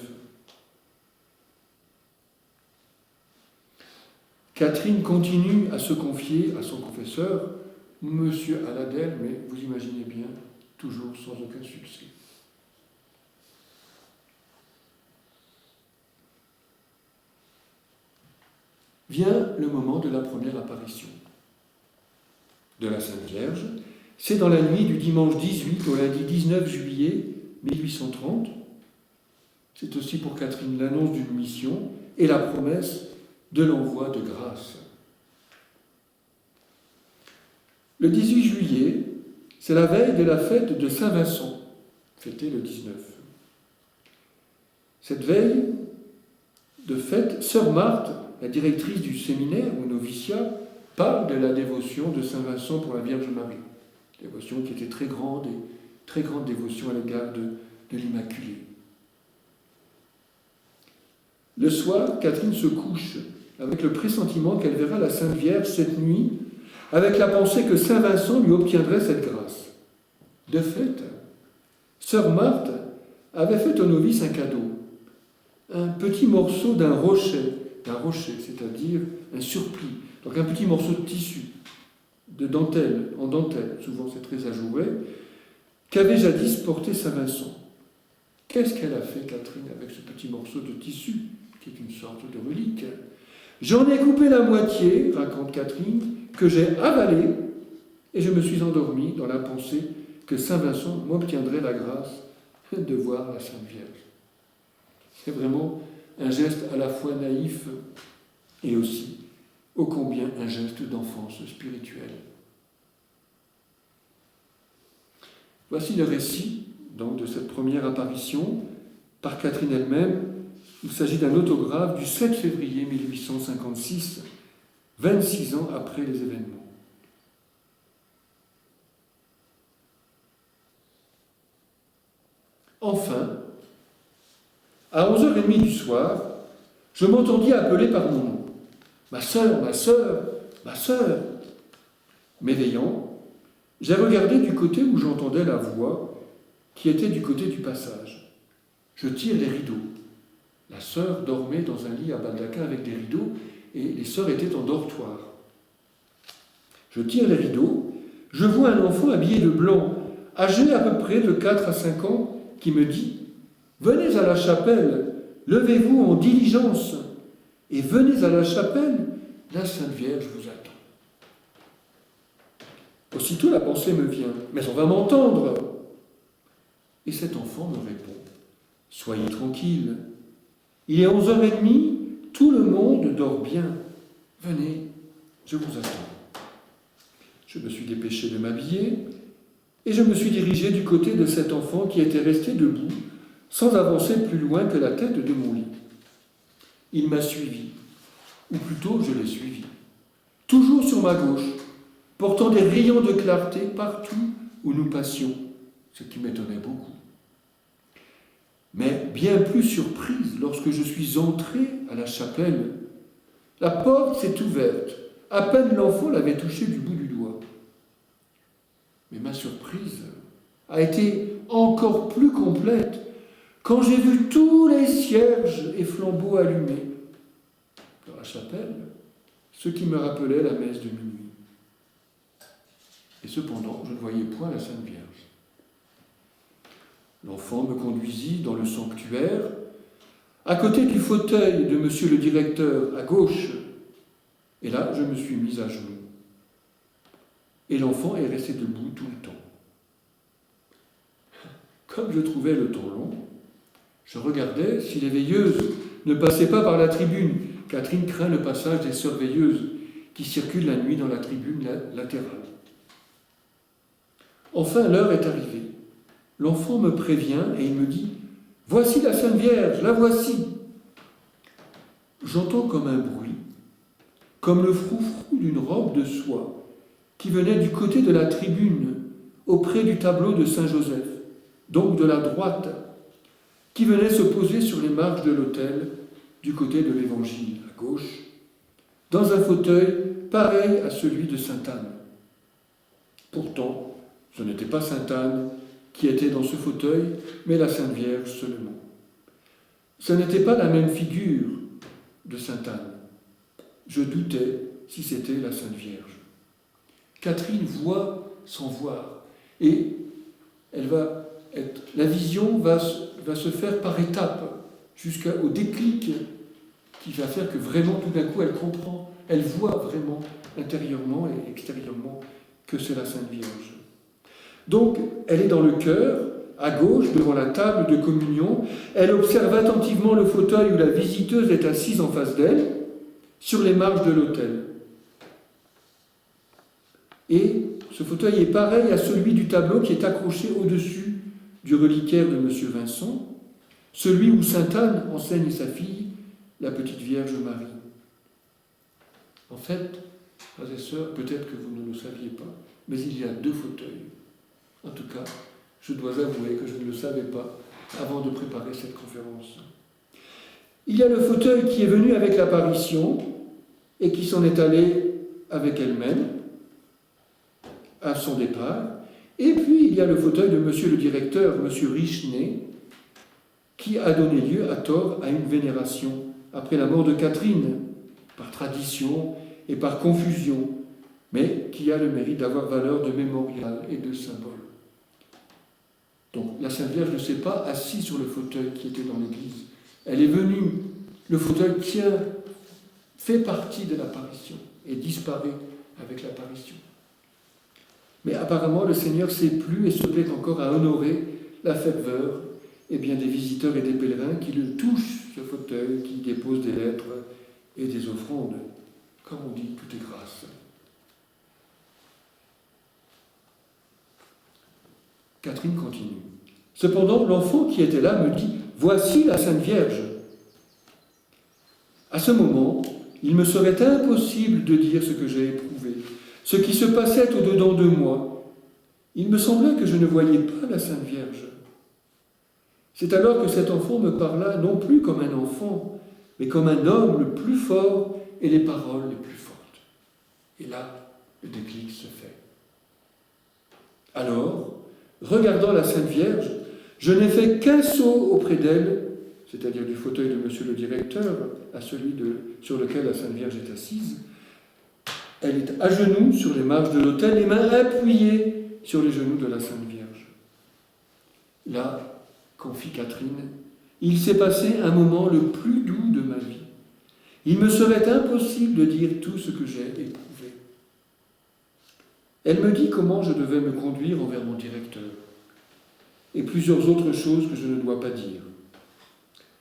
Catherine continue à se confier à son confesseur, Monsieur Aladel, mais vous imaginez bien, toujours sans aucun succès. Vient le moment de la première apparition de la Sainte Vierge. C'est dans la nuit du dimanche 18 au lundi 19 juillet 1830. C'est aussi pour Catherine l'annonce d'une mission et la promesse de l'envoi de grâce. Le 18 juillet, c'est la veille de la fête de Saint-Vincent, fêtée le 19. Cette veille de fête, sœur Marthe, la directrice du séminaire ou noviciat, parle de la dévotion de Saint-Vincent pour la Vierge Marie. Dévotion qui était très grande dévotion à l'égard de l'Immaculée. Le soir, Catherine se couche avec le pressentiment qu'elle verra la Sainte Vierge cette nuit, avec la pensée que Saint Vincent lui obtiendrait cette grâce. De fait, sœur Marthe avait fait au novice un cadeau, un petit morceau d'un rocher, c'est-à-dire un surplis, donc un petit morceau de tissu, de dentelle, en dentelle, souvent c'est très ajouré, qu'avait jadis porté Saint Vincent. Qu'est-ce qu'elle a fait, Catherine, avec ce petit morceau de tissu, qui est une sorte de relique? J'en ai coupé la moitié, raconte Catherine, que j'ai avalé, et je me suis endormie dans la pensée que Saint Vincent m'obtiendrait la grâce de voir la Sainte Vierge. C'est vraiment un geste à la fois naïf et aussi, ô combien, un geste d'enfance spirituelle. Voici le récit donc, de cette première apparition par Catherine elle-même. Il s'agit d'un autographe du 7 février 1856, 26 ans après les événements. Enfin, à 11h30 du soir, je m'entendis appeler par mon nom. Ma sœur, ma sœur, ma sœur. M'éveillant, j'ai regardé du côté où j'entendais la voix, qui était du côté du passage. Je tire les rideaux. La sœur dormait dans un lit à baldaquin avec des rideaux, et les sœurs étaient en dortoir. Je tire les rideaux, je vois un enfant habillé de blanc, âgé à peu près de 4 à 5 ans, qui me dit « Venez à la chapelle, levez-vous en diligence, et venez à la chapelle, la Sainte Vierge vous attend. » Aussitôt la pensée me vient « Mais on va m'entendre !» Et cet enfant me répond « Soyez tranquille, il est 11h30, tout le monde dort bien. Venez, je vous attends. » Je me suis dépêché de m'habiller et je me suis dirigé du côté de cet enfant qui était resté debout, sans avancer plus loin que la tête de mon lit. Il m'a suivi, ou plutôt je l'ai suivi, toujours sur ma gauche, portant des rayons de clarté partout où nous passions, ce qui m'étonnait beaucoup. Mais bien plus surprise lorsque je suis entré à la chapelle. La porte s'est ouverte, à peine l'enfant l'avait touché du bout du doigt. Mais ma surprise a été encore plus complète quand j'ai vu tous les cierges et flambeaux allumés dans la chapelle, ce qui me rappelait la messe de minuit. Et cependant, je ne voyais point la Sainte Vierge. L'enfant me conduisit dans le sanctuaire, à côté du fauteuil de monsieur le directeur, à gauche. Et là, je me suis mis à genoux. Et l'enfant est resté debout tout le temps. Comme je trouvais le temps long, je regardais si les veilleuses ne passaient pas par la tribune. Catherine craint le passage des sœurs veilleuses qui circulent la nuit dans la tribune latérale. Enfin, l'heure est arrivée. L'enfant me prévient et il me dit « Voici la Sainte Vierge, la voici !» J'entends comme un bruit, comme le froufrou d'une robe de soie qui venait du côté de la tribune, auprès du tableau de Saint-Joseph, donc de la droite, qui venait se poser sur les marches de l'autel du côté de l'Évangile, à gauche, dans un fauteuil pareil à celui de Sainte Anne. Pourtant, ce n'était pas Sainte Anne qui était dans ce fauteuil, mais la Sainte Vierge seulement. Ce n'était pas la même figure de Sainte Anne. je doutais si c'était la Sainte Vierge. Catherine voit sans voir. Et la vision va se faire par étapes, jusqu'au déclic qui va faire que vraiment, tout d'un coup, elle comprend, elle voit vraiment intérieurement et extérieurement que c'est la Sainte Vierge. Donc, elle est dans le chœur, à gauche, devant la table de communion. Elle observe attentivement le fauteuil où la visiteuse est assise en face d'elle, sur les marges de l'autel. Et ce fauteuil est pareil à celui du tableau qui est accroché au-dessus du reliquaire de M. Vincent, celui où sainte Anne enseigne sa fille, la petite Vierge Marie. En fait, frères et sœurs, peut-être que vous ne le saviez pas, mais il y a 2 fauteuils. En tout cas, je dois avouer que je ne le savais pas avant de préparer cette conférence. Il y a le fauteuil qui est venu avec l'apparition et qui s'en est allé avec elle-même à son départ. Et puis, il y a le fauteuil de monsieur le directeur, monsieur Richenet, qui a donné lieu à tort à une vénération après la mort de Catherine, par tradition et par confusion, mais qui a le mérite d'avoir valeur de mémorial et de symbole. Donc, la Sainte Vierge ne s'est pas assise sur le fauteuil qui était dans l'église. Elle est venue. Le fauteuil fait partie de l'apparition et disparaît avec l'apparition. Mais apparemment, le Seigneur ne sait plus et se plaît encore à honorer la ferveur des visiteurs et des pèlerins qui le touchent, ce fauteuil, qui déposent des lettres et des offrandes. Comme on dit, tout est grâce. Catherine continue. Cependant, l'enfant qui était là me dit « Voici la Sainte Vierge ». À ce moment, il me serait impossible de dire ce que j'ai éprouvé, ce qui se passait au-dedans de moi. Il me semblait que je ne voyais pas la Sainte Vierge. C'est alors que cet enfant me parla non plus comme un enfant, mais comme un homme le plus fort et les paroles les plus fortes. Et là, le déclic se fait. Alors, regardant la Sainte Vierge, je n'ai fait qu'un saut auprès d'elle, c'est-à-dire du fauteuil de monsieur le directeur à celui sur lequel la Sainte Vierge est assise. Elle est à genoux sur les marges de l'autel, les mains appuyées sur les genoux de la Sainte Vierge. Là, confie Catherine, il s'est passé un moment le plus doux de ma vie. Il me serait impossible de dire tout ce que j'ai éprouvé. Elle me dit comment je devais me conduire envers mon directeur et plusieurs autres choses que je ne dois pas dire.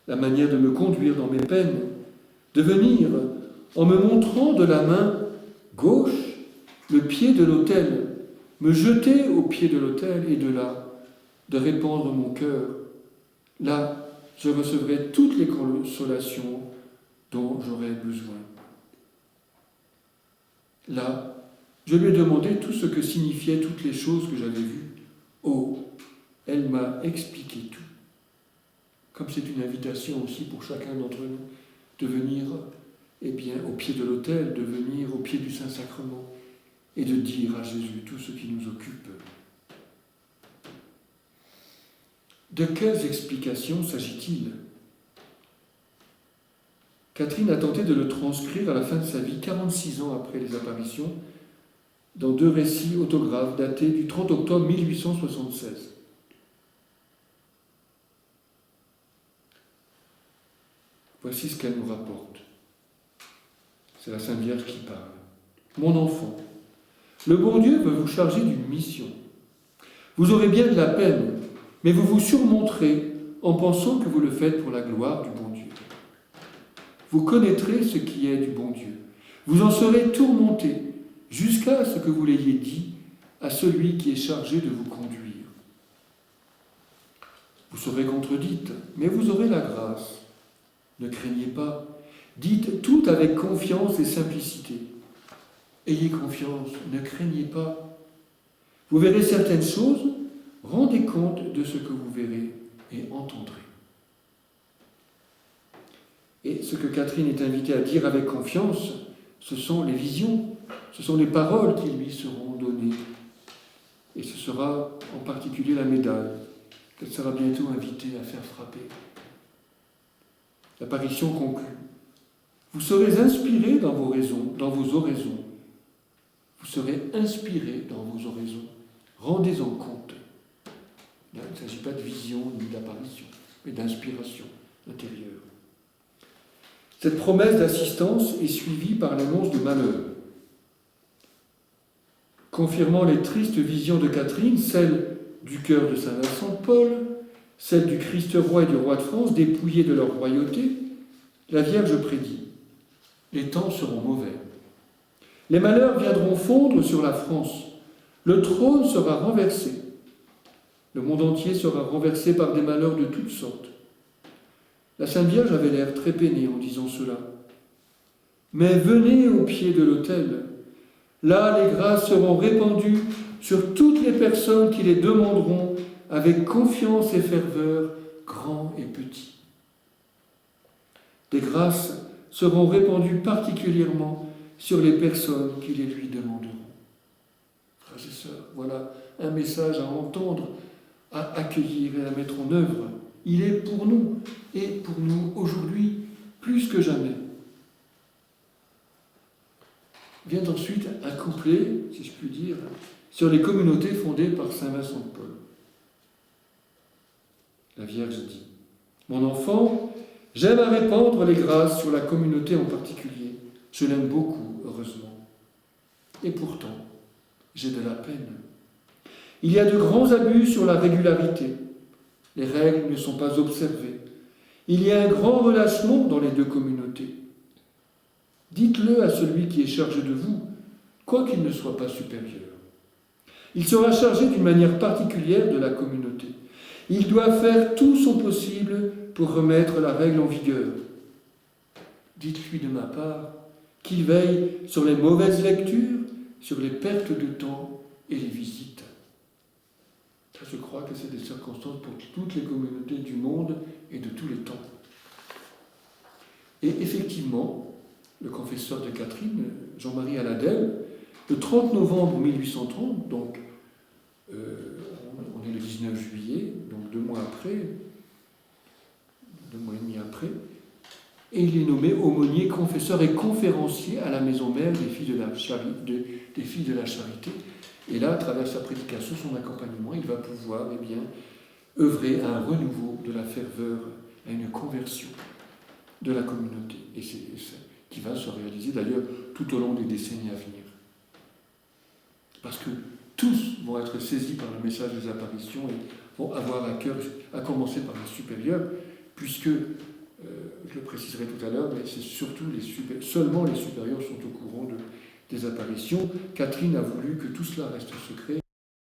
La manière de me conduire dans mes peines, de venir en me montrant de la main gauche le pied de l'autel, me jeter au pied de l'autel et de là, de répandre mon cœur. Là, je recevrai toutes les consolations dont j'aurai besoin. Là, je lui ai demandé tout ce que signifiaient toutes les choses que j'avais vues. Oh, elle m'a expliqué tout. Comme c'est une invitation aussi pour chacun d'entre nous de venir au pied de l'autel, de venir au pied du Saint-Sacrement et de dire à Jésus tout ce qui nous occupe. De quelles explications s'agit-il ? Catherine a tenté de le transcrire à la fin de sa vie, 46 ans après les apparitions, dans 2 récits autographes datés du 30 octobre 1876. Voici ce qu'elle nous rapporte. C'est la Sainte Vierge qui parle. Mon enfant, le bon Dieu veut vous charger d'une mission. Vous aurez bien de la peine, mais vous vous surmonterez en pensant que vous le faites pour la gloire du bon Dieu. Vous connaîtrez ce qui est du bon Dieu. Vous en serez tourmenté jusqu'à ce que vous l'ayez dit à celui qui est chargé de vous conduire. Vous serez contredite, mais vous aurez la grâce. Ne craignez pas. Dites tout avec confiance et simplicité. Ayez confiance, ne craignez pas. Vous verrez certaines choses, rendez compte de ce que vous verrez et entendrez. Et ce que Catherine est invitée à dire avec confiance, ce sont les visions, ce sont les paroles qui lui seront données. Et ce sera en particulier la médaille qu'elle sera bientôt invitée à faire frapper. L'apparition conclut. Vous serez inspirés dans vos oraisons. Vous serez inspirés dans vos oraisons. Rendez-en compte. Il ne s'agit pas de vision ni d'apparition, mais d'inspiration intérieure. Cette promesse d'assistance est suivie par l'annonce de malheur. Confirmant les tristes visions de Catherine, celle du cœur de saint Vincent de Paul, celle du Christ roi et du roi de France, dépouillés de leur royauté, la Vierge prédit : les temps seront mauvais. Les malheurs viendront fondre sur la France. Le trône sera renversé. Le monde entier sera renversé par des malheurs de toutes sortes. La Sainte Vierge avait l'air très peinée en disant cela. Mais venez au pied de l'autel. Là, les grâces seront répandues sur toutes les personnes qui les demanderont avec confiance et ferveur, grands et petits. Des grâces seront répandues particulièrement sur les personnes qui les lui demanderont. Frères et sœurs, voilà un message à entendre, à accueillir et à mettre en œuvre. Il est pour nous, et pour nous aujourd'hui, plus que jamais. Vient ensuite un couplet, si je puis dire, sur les communautés fondées par saint Vincent de Paul. La Vierge dit : mon enfant, j'aime à répandre les grâces sur la communauté en particulier. Je l'aime beaucoup, heureusement. Et pourtant, j'ai de la peine. Il y a de grands abus sur la régularité. Les règles ne sont pas observées. Il y a un grand relâchement dans les deux communautés. Dites-le à celui qui est chargé de vous, quoiqu'il ne soit pas supérieur. Il sera chargé d'une manière particulière de la communauté. Il doit faire tout son possible pour remettre la règle en vigueur. Dites-lui de ma part qu'il veille sur les mauvaises lectures, sur les pertes de temps et les visites. Ça, je crois que c'est des circonstances pour toutes les communautés du monde et de tous les temps. Et effectivement, le confesseur de Catherine, Jean-Marie Aladel, le 30 novembre 1830, donc on est le 19 juillet, donc 2 mois et demi après, et il est nommé aumônier, confesseur et conférencier à la maison mère des filles de la Charité. Et là, à travers sa prédication, son accompagnement, il va pouvoir œuvrer à un renouveau de la ferveur, à une conversion de la communauté. Et c'est qui va se réaliser d'ailleurs tout au long des décennies à venir. Parce que tous vont être saisis par le message des apparitions et vont avoir à cœur, à commencer par les supérieurs, puisque, je le préciserai tout à l'heure, mais c'est surtout seulement les supérieurs sont au courant des apparitions. Catherine a voulu que tout cela reste secret,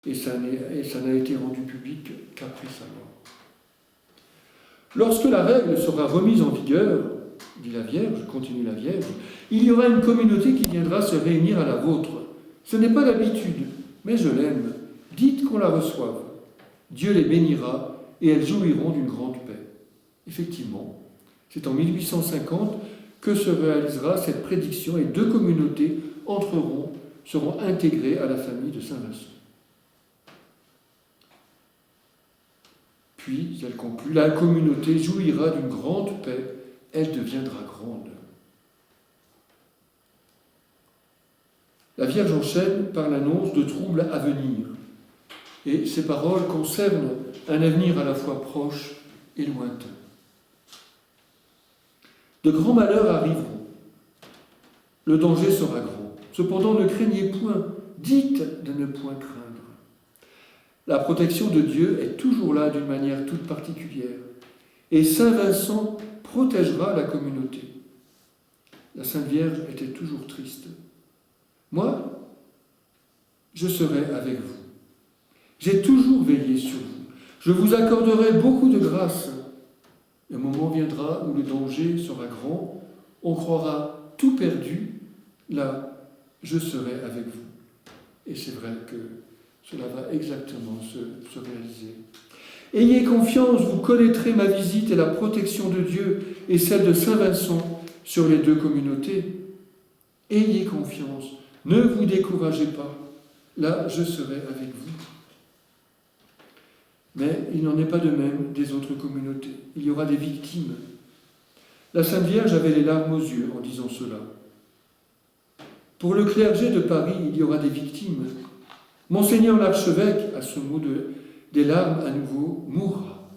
et ça n'a été rendu public qu'après sa mort. Lorsque la règle sera remise en vigueur, dit la Vierge, continue la Vierge, il y aura une communauté qui viendra se réunir à la vôtre. Ce n'est pas l'habitude, mais je l'aime. Dites qu'on la reçoive. Dieu les bénira et elles jouiront d'une grande paix. Effectivement, c'est en 1850 que se réalisera cette prédiction et 2 communautés seront intégrées à la famille de Saint Vincent. Puis, elle conclut, la communauté jouira d'une grande paix, elle deviendra grande. La Vierge enchaîne par l'annonce de troubles à venir. Et ces paroles concernent un avenir à la fois proche et lointain. De grands malheurs arriveront. Le danger sera grand. Cependant, ne craignez point. Dites de ne point craindre. La protection de Dieu est toujours là d'une manière toute particulière. Et Saint Vincent protégera la communauté. La Sainte Vierge était toujours triste. Moi, je serai avec vous. J'ai toujours veillé sur vous. Je vous accorderai beaucoup de grâce. Le moment viendra où le danger sera grand. On croira tout perdu. Là, je serai avec vous. Et c'est vrai que cela va exactement se réaliser. Ayez confiance, vous connaîtrez ma visite et la protection de Dieu et celle de Saint Vincent sur les 2 communautés. Ayez confiance, ne vous découragez pas. Là, je serai avec vous. Mais il n'en est pas de même des autres communautés. Il y aura des victimes. La Sainte Vierge avait les larmes aux yeux en disant cela. Pour le clergé de Paris, il y aura des victimes. Monseigneur l'archevêque, à ce mot des larmes à nouveau, mourra.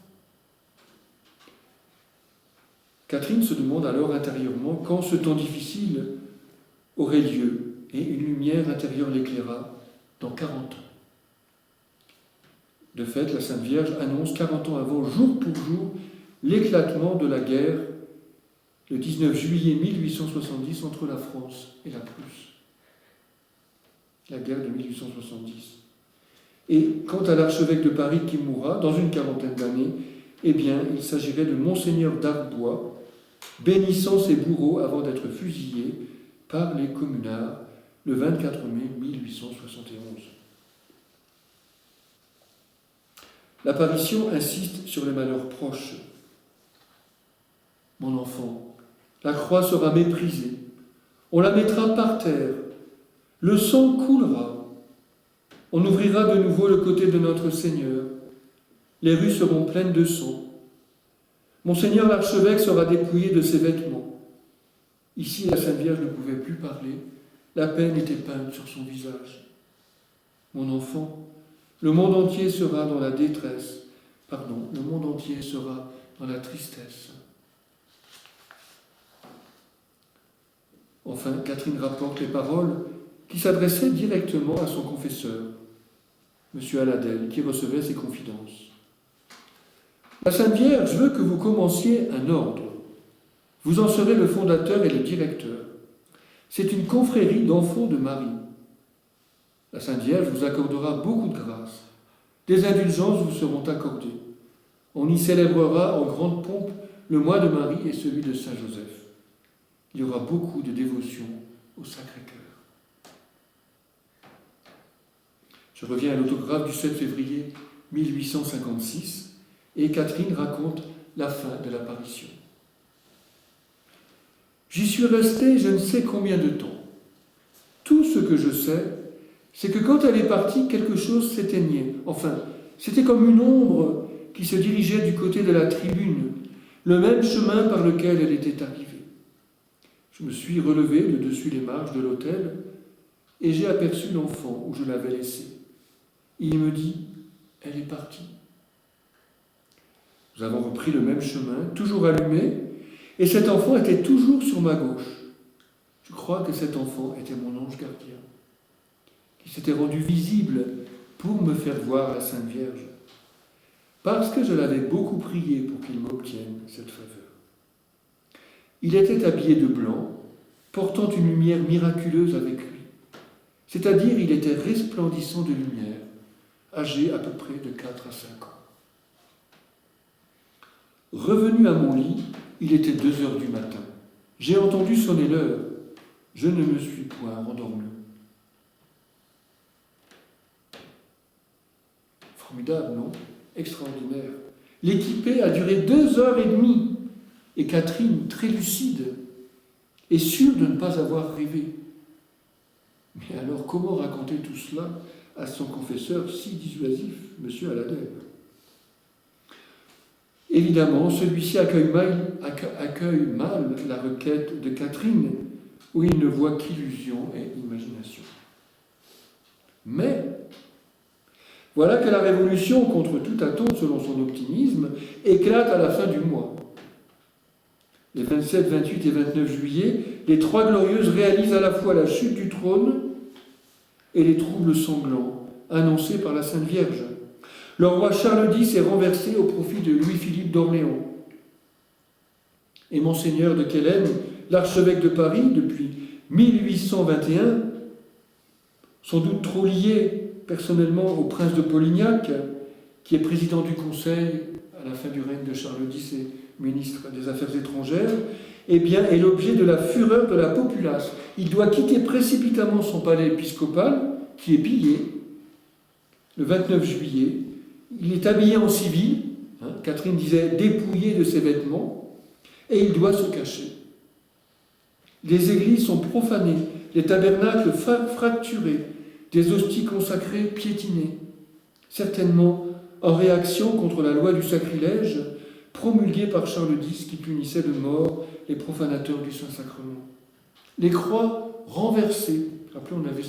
Catherine se demande alors intérieurement quand ce temps difficile aurait lieu, et une lumière intérieure l'éclaira dans 40 ans. De fait, la Sainte Vierge annonce 40 ans avant, jour pour jour, l'éclatement de la guerre le 19 juillet 1870 entre la France et la Prusse. La guerre de 1870. Et quant à l'archevêque de Paris qui mourra dans une quarantaine d'années, eh bien, il s'agirait de Monseigneur d'Arbois, bénissant ses bourreaux avant d'être fusillé par les communards le 24 mai 1871. L'apparition insiste sur les malheurs proches. Mon enfant, la croix sera méprisée, on la mettra par terre, le sang coulera, on ouvrira de nouveau le côté de notre Seigneur, les rues seront pleines de sang. Monseigneur l'archevêque sera dépouillé de ses vêtements. Ici, la Sainte Vierge ne pouvait plus parler, la peine était peinte sur son visage. Mon enfant, le monde entier sera dans la détresse, le monde entier sera dans la tristesse. Enfin, Catherine rapporte les paroles qui s'adressaient directement à son confesseur, M. Aladel, qui recevait ses confidences. La Sainte Vierge veut que vous commenciez un ordre. Vous en serez le fondateur et le directeur. C'est une confrérie d'enfants de Marie. La Sainte Vierge vous accordera beaucoup de grâce. Des indulgences vous seront accordées. On y célébrera en grande pompe le mois de Marie et celui de Saint Joseph. Il y aura beaucoup de dévotion au Sacré-Cœur. Je reviens à l'autographe du 7 février 1856 et Catherine raconte la fin de l'apparition. J'y suis restée je ne sais combien de temps. Tout ce que je sais, c'est que quand elle est partie, quelque chose s'éteignait. Enfin, c'était comme une ombre qui se dirigeait du côté de la tribune, le même chemin par lequel elle était arrivée. Je me suis relevé de dessus les marches de l'autel et j'ai aperçu l'enfant où je l'avais laissé. Il me dit, elle est partie. Nous avons repris le même chemin, toujours allumé, et cet enfant était toujours sur ma gauche. Je crois que cet enfant était mon ange gardien, qui s'était rendu visible pour me faire voir la Sainte Vierge, parce que je l'avais beaucoup prié pour qu'il m'obtienne cette faveur. Il était habillé de blanc, portant une lumière miraculeuse avec lui. C'est-à-dire, il était resplendissant de lumière, âgé à peu près de 4 à 5 ans. Revenu à mon lit, il était 2 heures du matin. J'ai entendu sonner l'heure. Je ne me suis point endormi. Formidable, non? Extraordinaire. L'équipée a duré 2 heures et demie. Et Catherine, très lucide, est sûre de ne pas avoir rêvé. Mais alors, comment raconter tout cela à son confesseur si dissuasif, M. Aladel? Évidemment, celui-ci accueille mal la requête de Catherine, où il ne voit qu'illusion et imagination. Mais, voilà que la révolution, contre toute attente selon son optimisme, éclate à la fin du mois. Les 27, 28 et 29 juillet, les 3 glorieuses réalisent à la fois la chute du trône et les troubles sanglants annoncés par la Sainte Vierge. Le roi Charles X est renversé au profit de Louis-Philippe d'Orléans. Et Monseigneur de Quelen, l'archevêque de Paris, depuis 1821, sans doute trop lié personnellement au prince de Polignac, qui est président du Conseil à la fin du règne de Charles X et ministre des Affaires étrangères, eh bien, est l'objet de la fureur de la populace. Il doit quitter précipitamment son palais épiscopal, qui est pillé, le 29 juillet. Il est habillé en civil, Catherine disait dépouillé de ses vêtements, et il doit se cacher. Les églises sont profanées, les tabernacles fracturés, des hosties consacrées piétinées. Certainement, en réaction contre la loi du sacrilège, promulguée par Charles X qui punissait de mort les profanateurs du Saint-Sacrement. Les croix renversées. Rappelez, on avait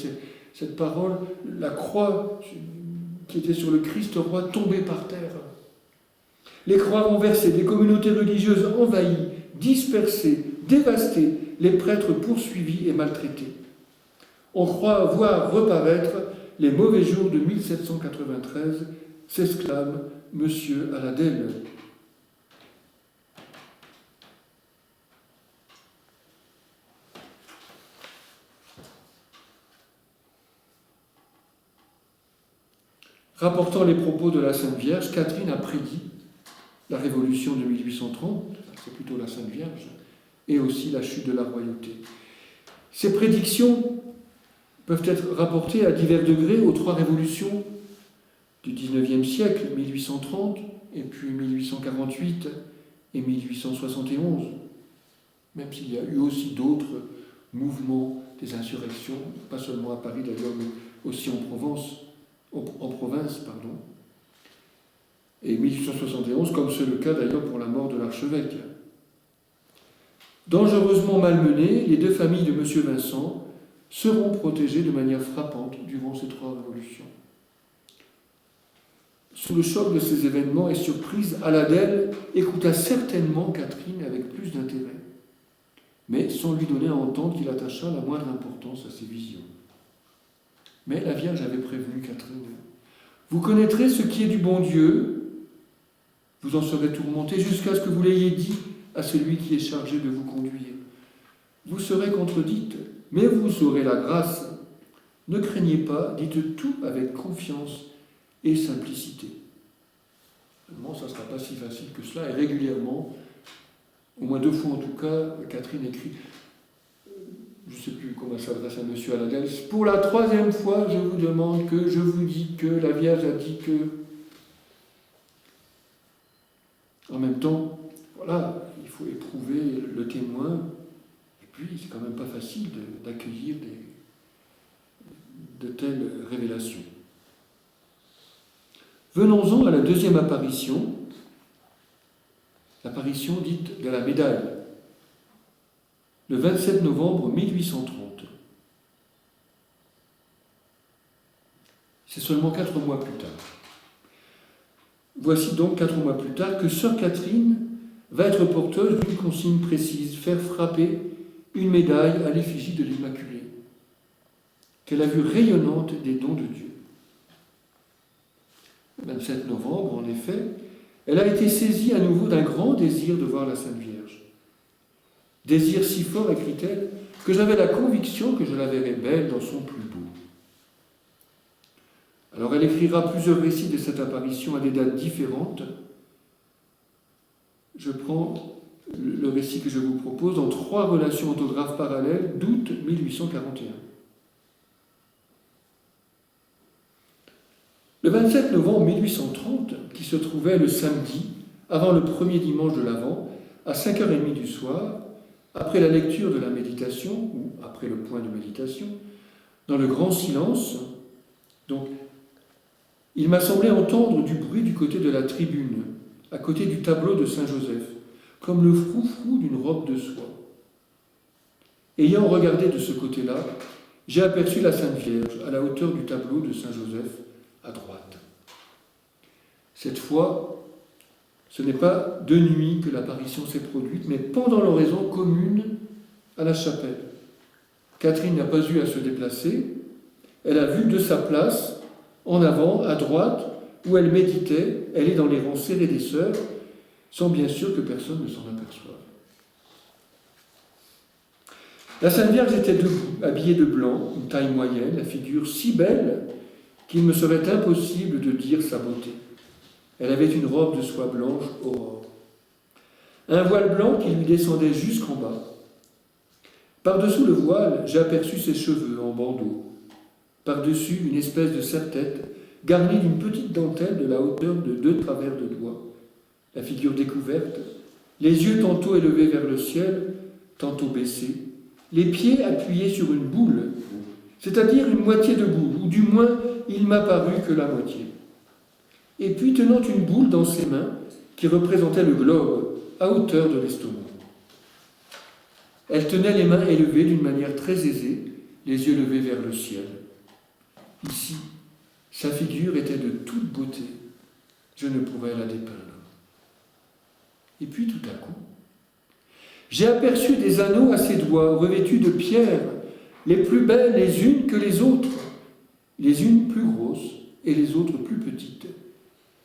cette parole, la croix qui était sur le Christ roi tombée par terre. Les croix renversées, des communautés religieuses envahies, dispersées, dévastées, les prêtres poursuivis et maltraités. On croit voir reparaître les mauvais jours de 1793, s'exclame Monsieur Aladel. Rapportant les propos de la Sainte Vierge, Catherine a prédit la Révolution de 1830, c'est plutôt la Sainte Vierge, et aussi la chute de la royauté. Ces prédictions peuvent être rapportées à divers degrés aux trois révolutions du XIXe siècle, 1830, et puis 1848 et 1871, même s'il y a eu aussi d'autres mouvements des insurrections, pas seulement à Paris d'ailleurs, mais aussi en province, et 1871, comme c'est le cas d'ailleurs pour la mort de l'archevêque. Dangereusement malmenées, les deux familles de M. Vincent seront protégées de manière frappante durant ces trois révolutions. Sous le choc de ces événements et surprise, Aladel écouta certainement Catherine avec plus d'intérêt, mais sans lui donner à entendre qu'il attacha la moindre importance à ses visions. Mais la Vierge avait prévenu Catherine. Vous connaîtrez ce qui est du bon Dieu, vous en serez tourmenté jusqu'à ce que vous l'ayez dit à celui qui est chargé de vous conduire. Vous serez contredite, mais vous aurez la grâce. Ne craignez pas, dites tout avec confiance et simplicité. Seulement, ça ne sera pas si facile que cela, et régulièrement, au moins 2 fois en tout cas, Catherine écrit, je ne sais plus comment elle s'adresse à M. Aladel, pour la 3e fois, je vous demande que, je vous dis que, la Vierge a dit que. En même temps, voilà, il faut éprouver le témoin, et puis c'est quand même pas facile d'accueillir de telles révélations. Venons-en à la 2e apparition, l'apparition dite de la médaille, le 27 novembre 1830. C'est seulement 4 mois plus tard. Voici donc 4 mois plus tard que sœur Catherine va être porteuse d'une consigne précise, faire frapper une médaille à l'effigie de l'Immaculée, qu'elle a vue rayonnante des dons de Dieu. Le 27 novembre, en effet, elle a été saisie à nouveau d'un grand désir de voir la Sainte Vierge. Désir si fort, écrit-elle, que j'avais la conviction que je la verrais belle dans son plus beau. Alors elle écrira plusieurs récits de cette apparition à des dates différentes. Je prends le récit que je vous propose dans 3 relations autographes parallèles d'août 1841. Le 27 novembre 1830, qui se trouvait le samedi, avant le premier dimanche de l'Avent, à 5h30 du soir, après la lecture de la méditation, ou après le point de méditation, dans le grand silence, donc, il m'a semblé entendre du bruit du côté de la tribune, à côté du tableau de Saint-Joseph, comme le froufrou d'une robe de soie. Ayant regardé de ce côté-là, j'ai aperçu la Sainte Vierge à la hauteur du tableau de Saint-Joseph, à droite. Cette fois, ce n'est pas de nuit que l'apparition s'est produite, mais pendant l'oraison commune à la chapelle. Catherine n'a pas eu à se déplacer, elle a vu de sa place, en avant, à droite, où elle méditait, elle est dans les rangs serrés des sœurs, sans bien sûr que personne ne s'en aperçoive. La Sainte Vierge était debout, habillée de blanc, une taille moyenne, la figure si belle qu'il me serait impossible de dire sa beauté. Elle avait une robe de soie blanche aurore, un voile blanc qui lui descendait jusqu'en bas. Par-dessous le voile, j'ai aperçu ses cheveux en bandeau. Par-dessus, une espèce de serre-tête garnie d'une petite dentelle de la hauteur de 2 travers de doigts. La figure découverte, les yeux tantôt élevés vers le ciel, tantôt baissés, les pieds appuyés sur une boule, c'est-à-dire une moitié de boule, ou du moins il m'a paru que la moitié. Et puis tenant une boule dans ses mains, qui représentait le globe à hauteur de l'estomac. Elle tenait les mains élevées d'une manière très aisée, les yeux levés vers le ciel. Ici, sa figure était de toute beauté. Je ne pourrais la dépeindre. Et puis tout à coup, j'ai aperçu des anneaux à ses doigts revêtus de pierres, les plus belles les unes que les autres, les unes plus grosses et les autres plus petites,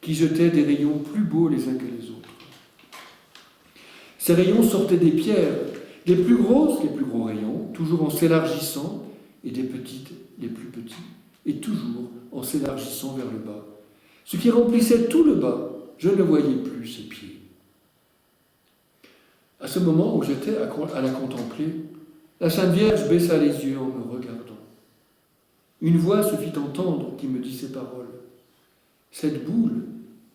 qui jetaient des rayons plus beaux les uns que les autres. Ces rayons sortaient des pierres, les plus grosses, les plus gros rayons, toujours en s'élargissant, et des petites, les plus petits, et toujours en s'élargissant vers le bas. Ce qui remplissait tout le bas, je ne voyais plus ses pieds. À ce moment où j'étais à la contempler, la Sainte Vierge baissa les yeux en me regardant. Une voix se fit entendre qui me dit ces paroles. « Cette boule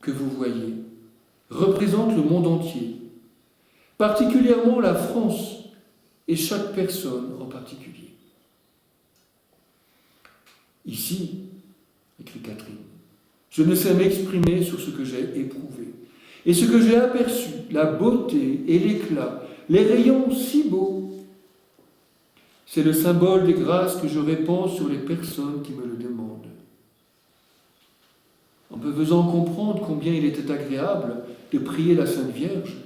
que vous voyez représente le monde entier, particulièrement la France et chaque personne en particulier. » Ici, écrit Catherine, je ne sais m'exprimer sur ce que j'ai éprouvé et ce que j'ai aperçu, la beauté et l'éclat, les rayons si beaux. C'est le symbole des grâces que je répands sur les personnes qui me le demandent. En me faisant comprendre combien il était agréable de prier la Sainte Vierge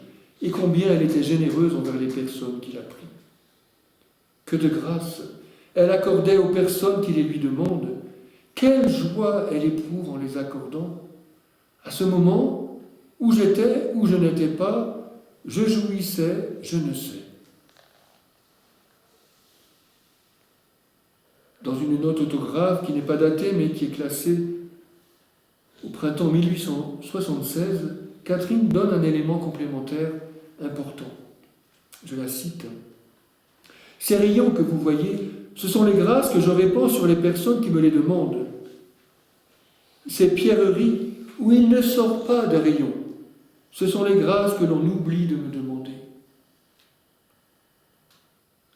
et combien elle était généreuse envers les personnes qui la prient. Que de grâce elle accordait aux personnes qui les lui demandent. Quelle joie elle éprouve en les accordant. À ce moment, où j'étais, où je n'étais pas, je jouissais, je ne sais. Dans une note autographe qui n'est pas datée mais qui est classée au printemps 1876, Catherine donne un élément complémentaire important. Je la cite. « Ces rayons que vous voyez, ce sont les grâces que je répands sur les personnes qui me les demandent. Ces pierreries où il ne sort pas de rayons, ce sont les grâces que l'on oublie de me demander. »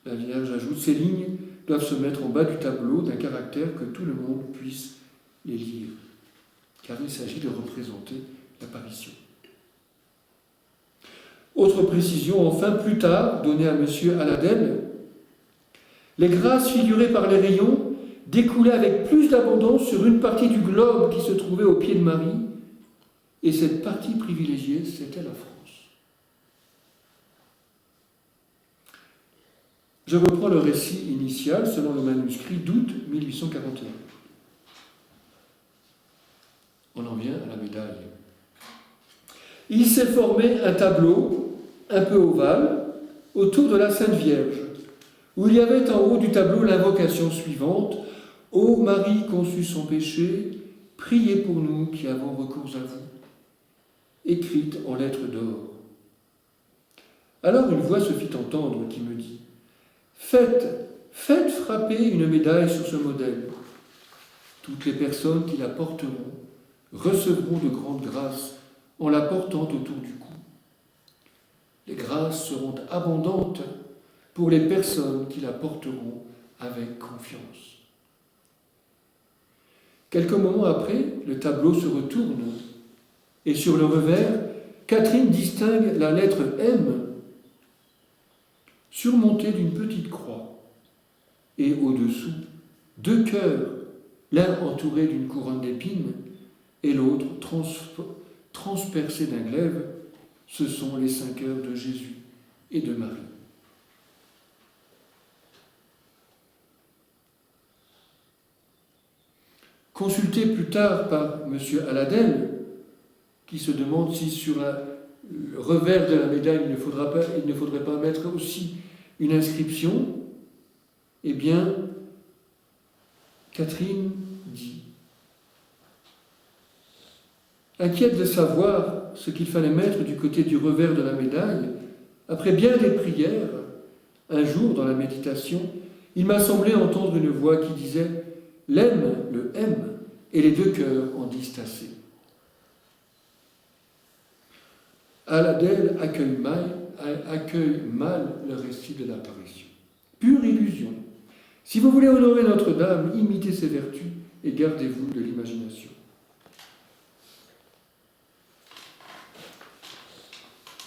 La Vierge ajoute, ces lignes doivent se mettre en bas du tableau d'un caractère que tout le monde puisse les lire, car il s'agit de représenter l'apparition. Autre précision, enfin, plus tard, donnée à M. Aladel, les grâces figurées par les rayons découlaient avec plus d'abondance sur une partie du globe qui se trouvait au pied de Marie, et cette partie privilégiée, c'était la France. Je reprends le récit initial selon le manuscrit d'août 1841. On en vient à la médaille. Il s'est formé un tableau un peu ovale autour de la Sainte Vierge, où il y avait en haut du tableau l'invocation suivante « Ô Marie conçue sans péché, priez pour nous qui avons recours à vous », écrite en lettres d'or. Alors une voix se fit entendre qui me dit « Faites frapper une médaille sur ce modèle. Toutes les personnes qui la porteront recevront de grandes grâces en la portant autour du cou. Les grâces seront abondantes pour les personnes qui la porteront avec confiance. » Quelques moments après, le tableau se retourne et sur le revers, Catherine distingue la lettre M surmontée d'une petite croix et au-dessous, 2 cœurs, l'un entouré d'une couronne d'épines et l'autre transpercé d'un glaive. Ce sont les 5 heures de Jésus et de Marie. Consulté plus tard par M. Aladel, qui se demande si sur le revers de la médaille il ne faudrait pas mettre aussi une inscription, eh bien, Catherine dit, inquiète de savoir ce qu'il fallait mettre du côté du revers de la médaille, après bien des prières, un jour dans la méditation, il m'a semblé entendre une voix qui disait « L'aime, le M, et les 2 cœurs en disent assez. » Aladel accueille mal le récit de l'apparition. Pure illusion. Si vous voulez honorer Notre-Dame, imitez ses vertus et gardez-vous de l'imagination.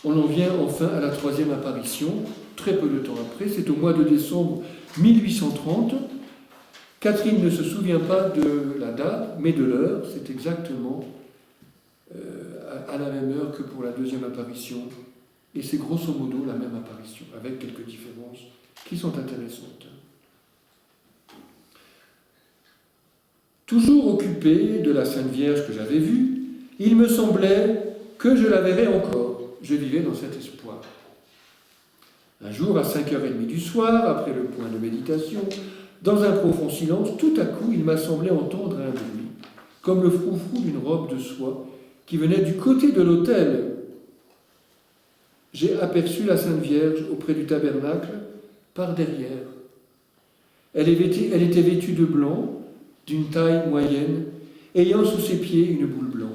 On en vient enfin à la troisième apparition, très peu de temps après, c'est au mois de décembre 1830. Catherine ne se souvient pas de la date, mais de l'heure, c'est exactement à la même heure que pour la deuxième apparition, et c'est grosso modo la même apparition, avec quelques différences qui sont intéressantes. Toujours occupé de la Sainte Vierge que j'avais vue, il me semblait que je la verrais encore. Je vivais dans cet espoir. Un jour, à 5h30 du soir, après le point de méditation, dans un profond silence, tout à coup, il m'a semblé entendre un bruit, comme le froufrou d'une robe de soie qui venait du côté de l'autel. J'ai aperçu la Sainte Vierge auprès du tabernacle, par derrière. Elle était vêtue de blanc, d'une taille moyenne, ayant sous ses pieds une boule blanche.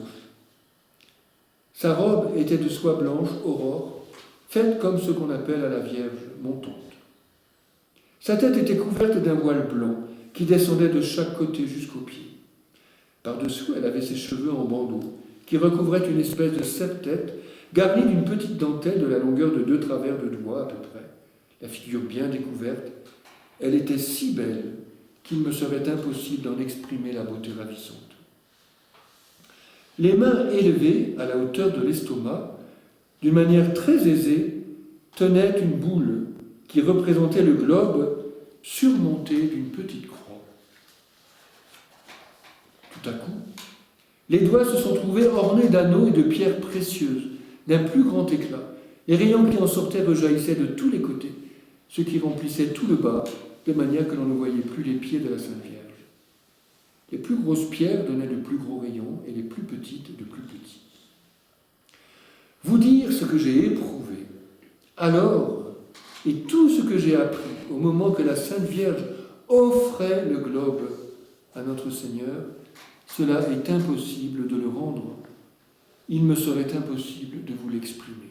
Sa robe était de soie blanche, aurore, faite comme ce qu'on appelle à la Vierge montante. Sa tête était couverte d'un voile blanc qui descendait de chaque côté jusqu'aux pieds. Par-dessous, elle avait ses cheveux en bandeau, qui recouvraient une espèce de serre-tête garnie d'une petite dentelle de la longueur de 2 travers de doigts à peu près. La figure bien découverte, elle était si belle qu'il me serait impossible d'en exprimer la beauté ravissante. Les mains élevées à la hauteur de l'estomac, d'une manière très aisée, tenaient une boule qui représentait le globe surmonté d'une petite croix. Tout à coup, les doigts se sont trouvés ornés d'anneaux et de pierres précieuses, d'un plus grand éclat. Les rayons qui en sortaient rejaillissaient de tous les côtés, ce qui remplissait tout le bas, de manière que l'on ne voyait plus les pieds de la Sainte Vierge. Les plus grosses pierres donnaient de plus gros rayons et les plus petites de plus petits. Vous dire ce que j'ai éprouvé, alors, et tout ce que j'ai appris au moment que la Sainte Vierge offrait le globe à notre Seigneur, cela est impossible de le rendre. Il me serait impossible de vous l'exprimer.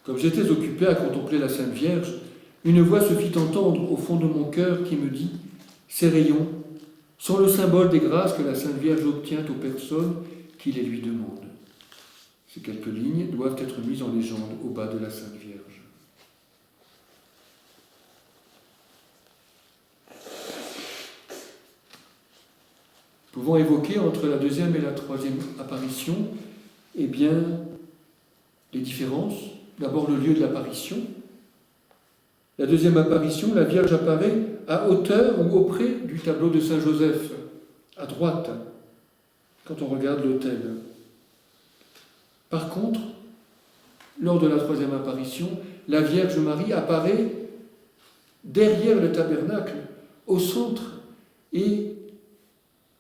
Comme j'étais occupé à contempler la Sainte Vierge, une voix se fit entendre au fond de mon cœur qui me dit « Ces rayons sont le symbole des grâces que la Sainte Vierge obtient aux personnes qui les lui demandent. » Ces quelques lignes doivent être mises en légende au bas de la Sainte Vierge. Pouvons évoquer entre la deuxième et la troisième apparition, eh bien, les différences. D'abord le lieu de l'apparition. La deuxième apparition, la Vierge apparaît à hauteur ou auprès du tableau de Saint Joseph, à droite, quand on regarde l'autel. Par contre, lors de la troisième apparition, la Vierge Marie apparaît derrière le tabernacle, au centre, et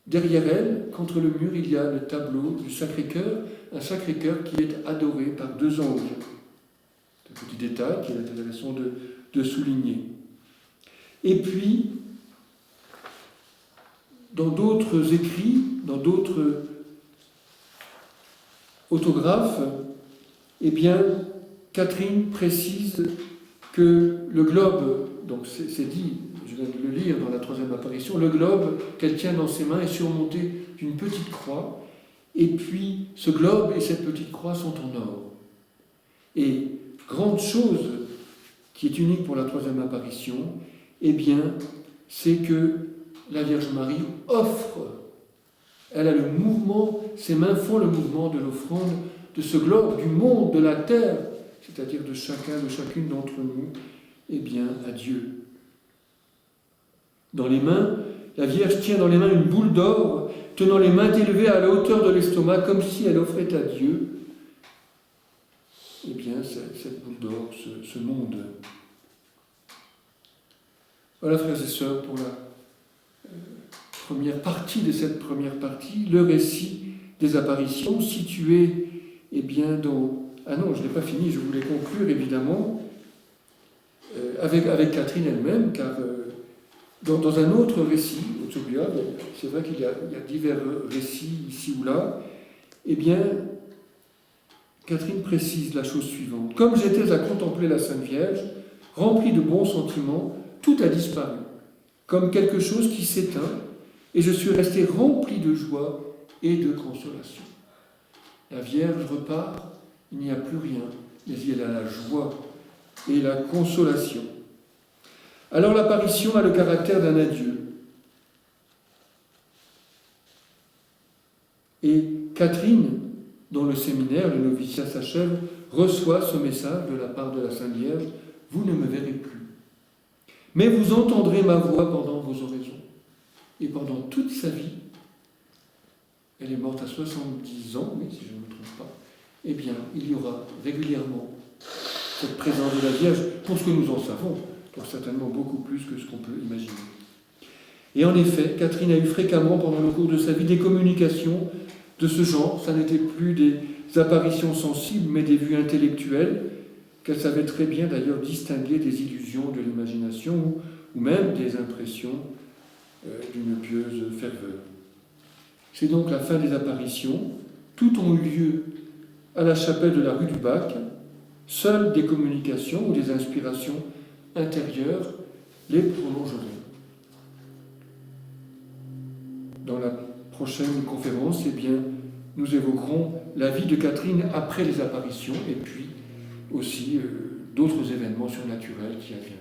derrière elle, contre le mur, il y a le tableau du Sacré-Cœur, un Sacré-Cœur qui est adoré par 2 anges. C'est un petit détail qu'il est intéressant de souligner. Et puis, dans d'autres écrits, dans d'autres autographes, eh bien, Catherine précise que le globe, donc c'est dit, je viens de le lire dans la troisième apparition, le globe qu'elle tient dans ses mains est surmonté d'une petite croix, et puis ce globe et cette petite croix sont en or. Et grande chose qui est unique pour la troisième apparition, eh bien, c'est que la Vierge Marie offre, elle a le mouvement, ses mains font le mouvement de l'offrande de ce globe, du monde, de la terre, c'est-à-dire de chacun, de chacune d'entre nous, eh bien, à Dieu. Dans les mains, la Vierge tient dans les mains une boule d'or, tenant les mains élevées à la hauteur de l'estomac, comme si elle offrait à Dieu, eh bien, cette boule d'or, ce monde. Voilà, frères et sœurs, pour la première partie de cette première partie, le récit des apparitions situé, eh bien, dans... Ah non, je n'ai pas fini, je voulais conclure, évidemment, avec Catherine elle-même, car dans un autre récit, c'est vrai qu'il y a divers récits ici ou là, eh bien, Catherine précise la chose suivante. Comme j'étais à contempler la Sainte Vierge, remplie de bons sentiments, tout a disparu, comme quelque chose qui s'éteint, et je suis resté rempli de joie et de consolation. La Vierge repart, il n'y a plus rien, mais il y a la joie et la consolation. Alors l'apparition a le caractère d'un adieu. Et Catherine, dont le séminaire, le noviciat s'achève, reçoit ce message de la part de la Sainte Vierge: vous ne me verrez plus, mais vous entendrez ma voix pendant vos oraisons. Et pendant toute sa vie, elle est morte à 70 ans, oui, si je ne me trompe pas, eh bien, il y aura régulièrement cette présence de la Vierge, pour ce que nous en savons, donc certainement beaucoup plus que ce qu'on peut imaginer. Et en effet, Catherine a eu fréquemment, pendant le cours de sa vie, des communications de ce genre. Ça n'était plus des apparitions sensibles, mais des vues intellectuelles, qu'elle savait très bien d'ailleurs distinguer des illusions de l'imagination, ou même des impressions d'une pieuse ferveur. C'est donc la fin des apparitions. Toutes ont eu lieu à la chapelle de la rue du Bac. Seules des communications ou des inspirations intérieures les prolongeraient. Dans la prochaine conférence, eh bien, nous évoquerons la vie de Catherine après les apparitions et puis aussi d'autres événements surnaturels qui adviennent.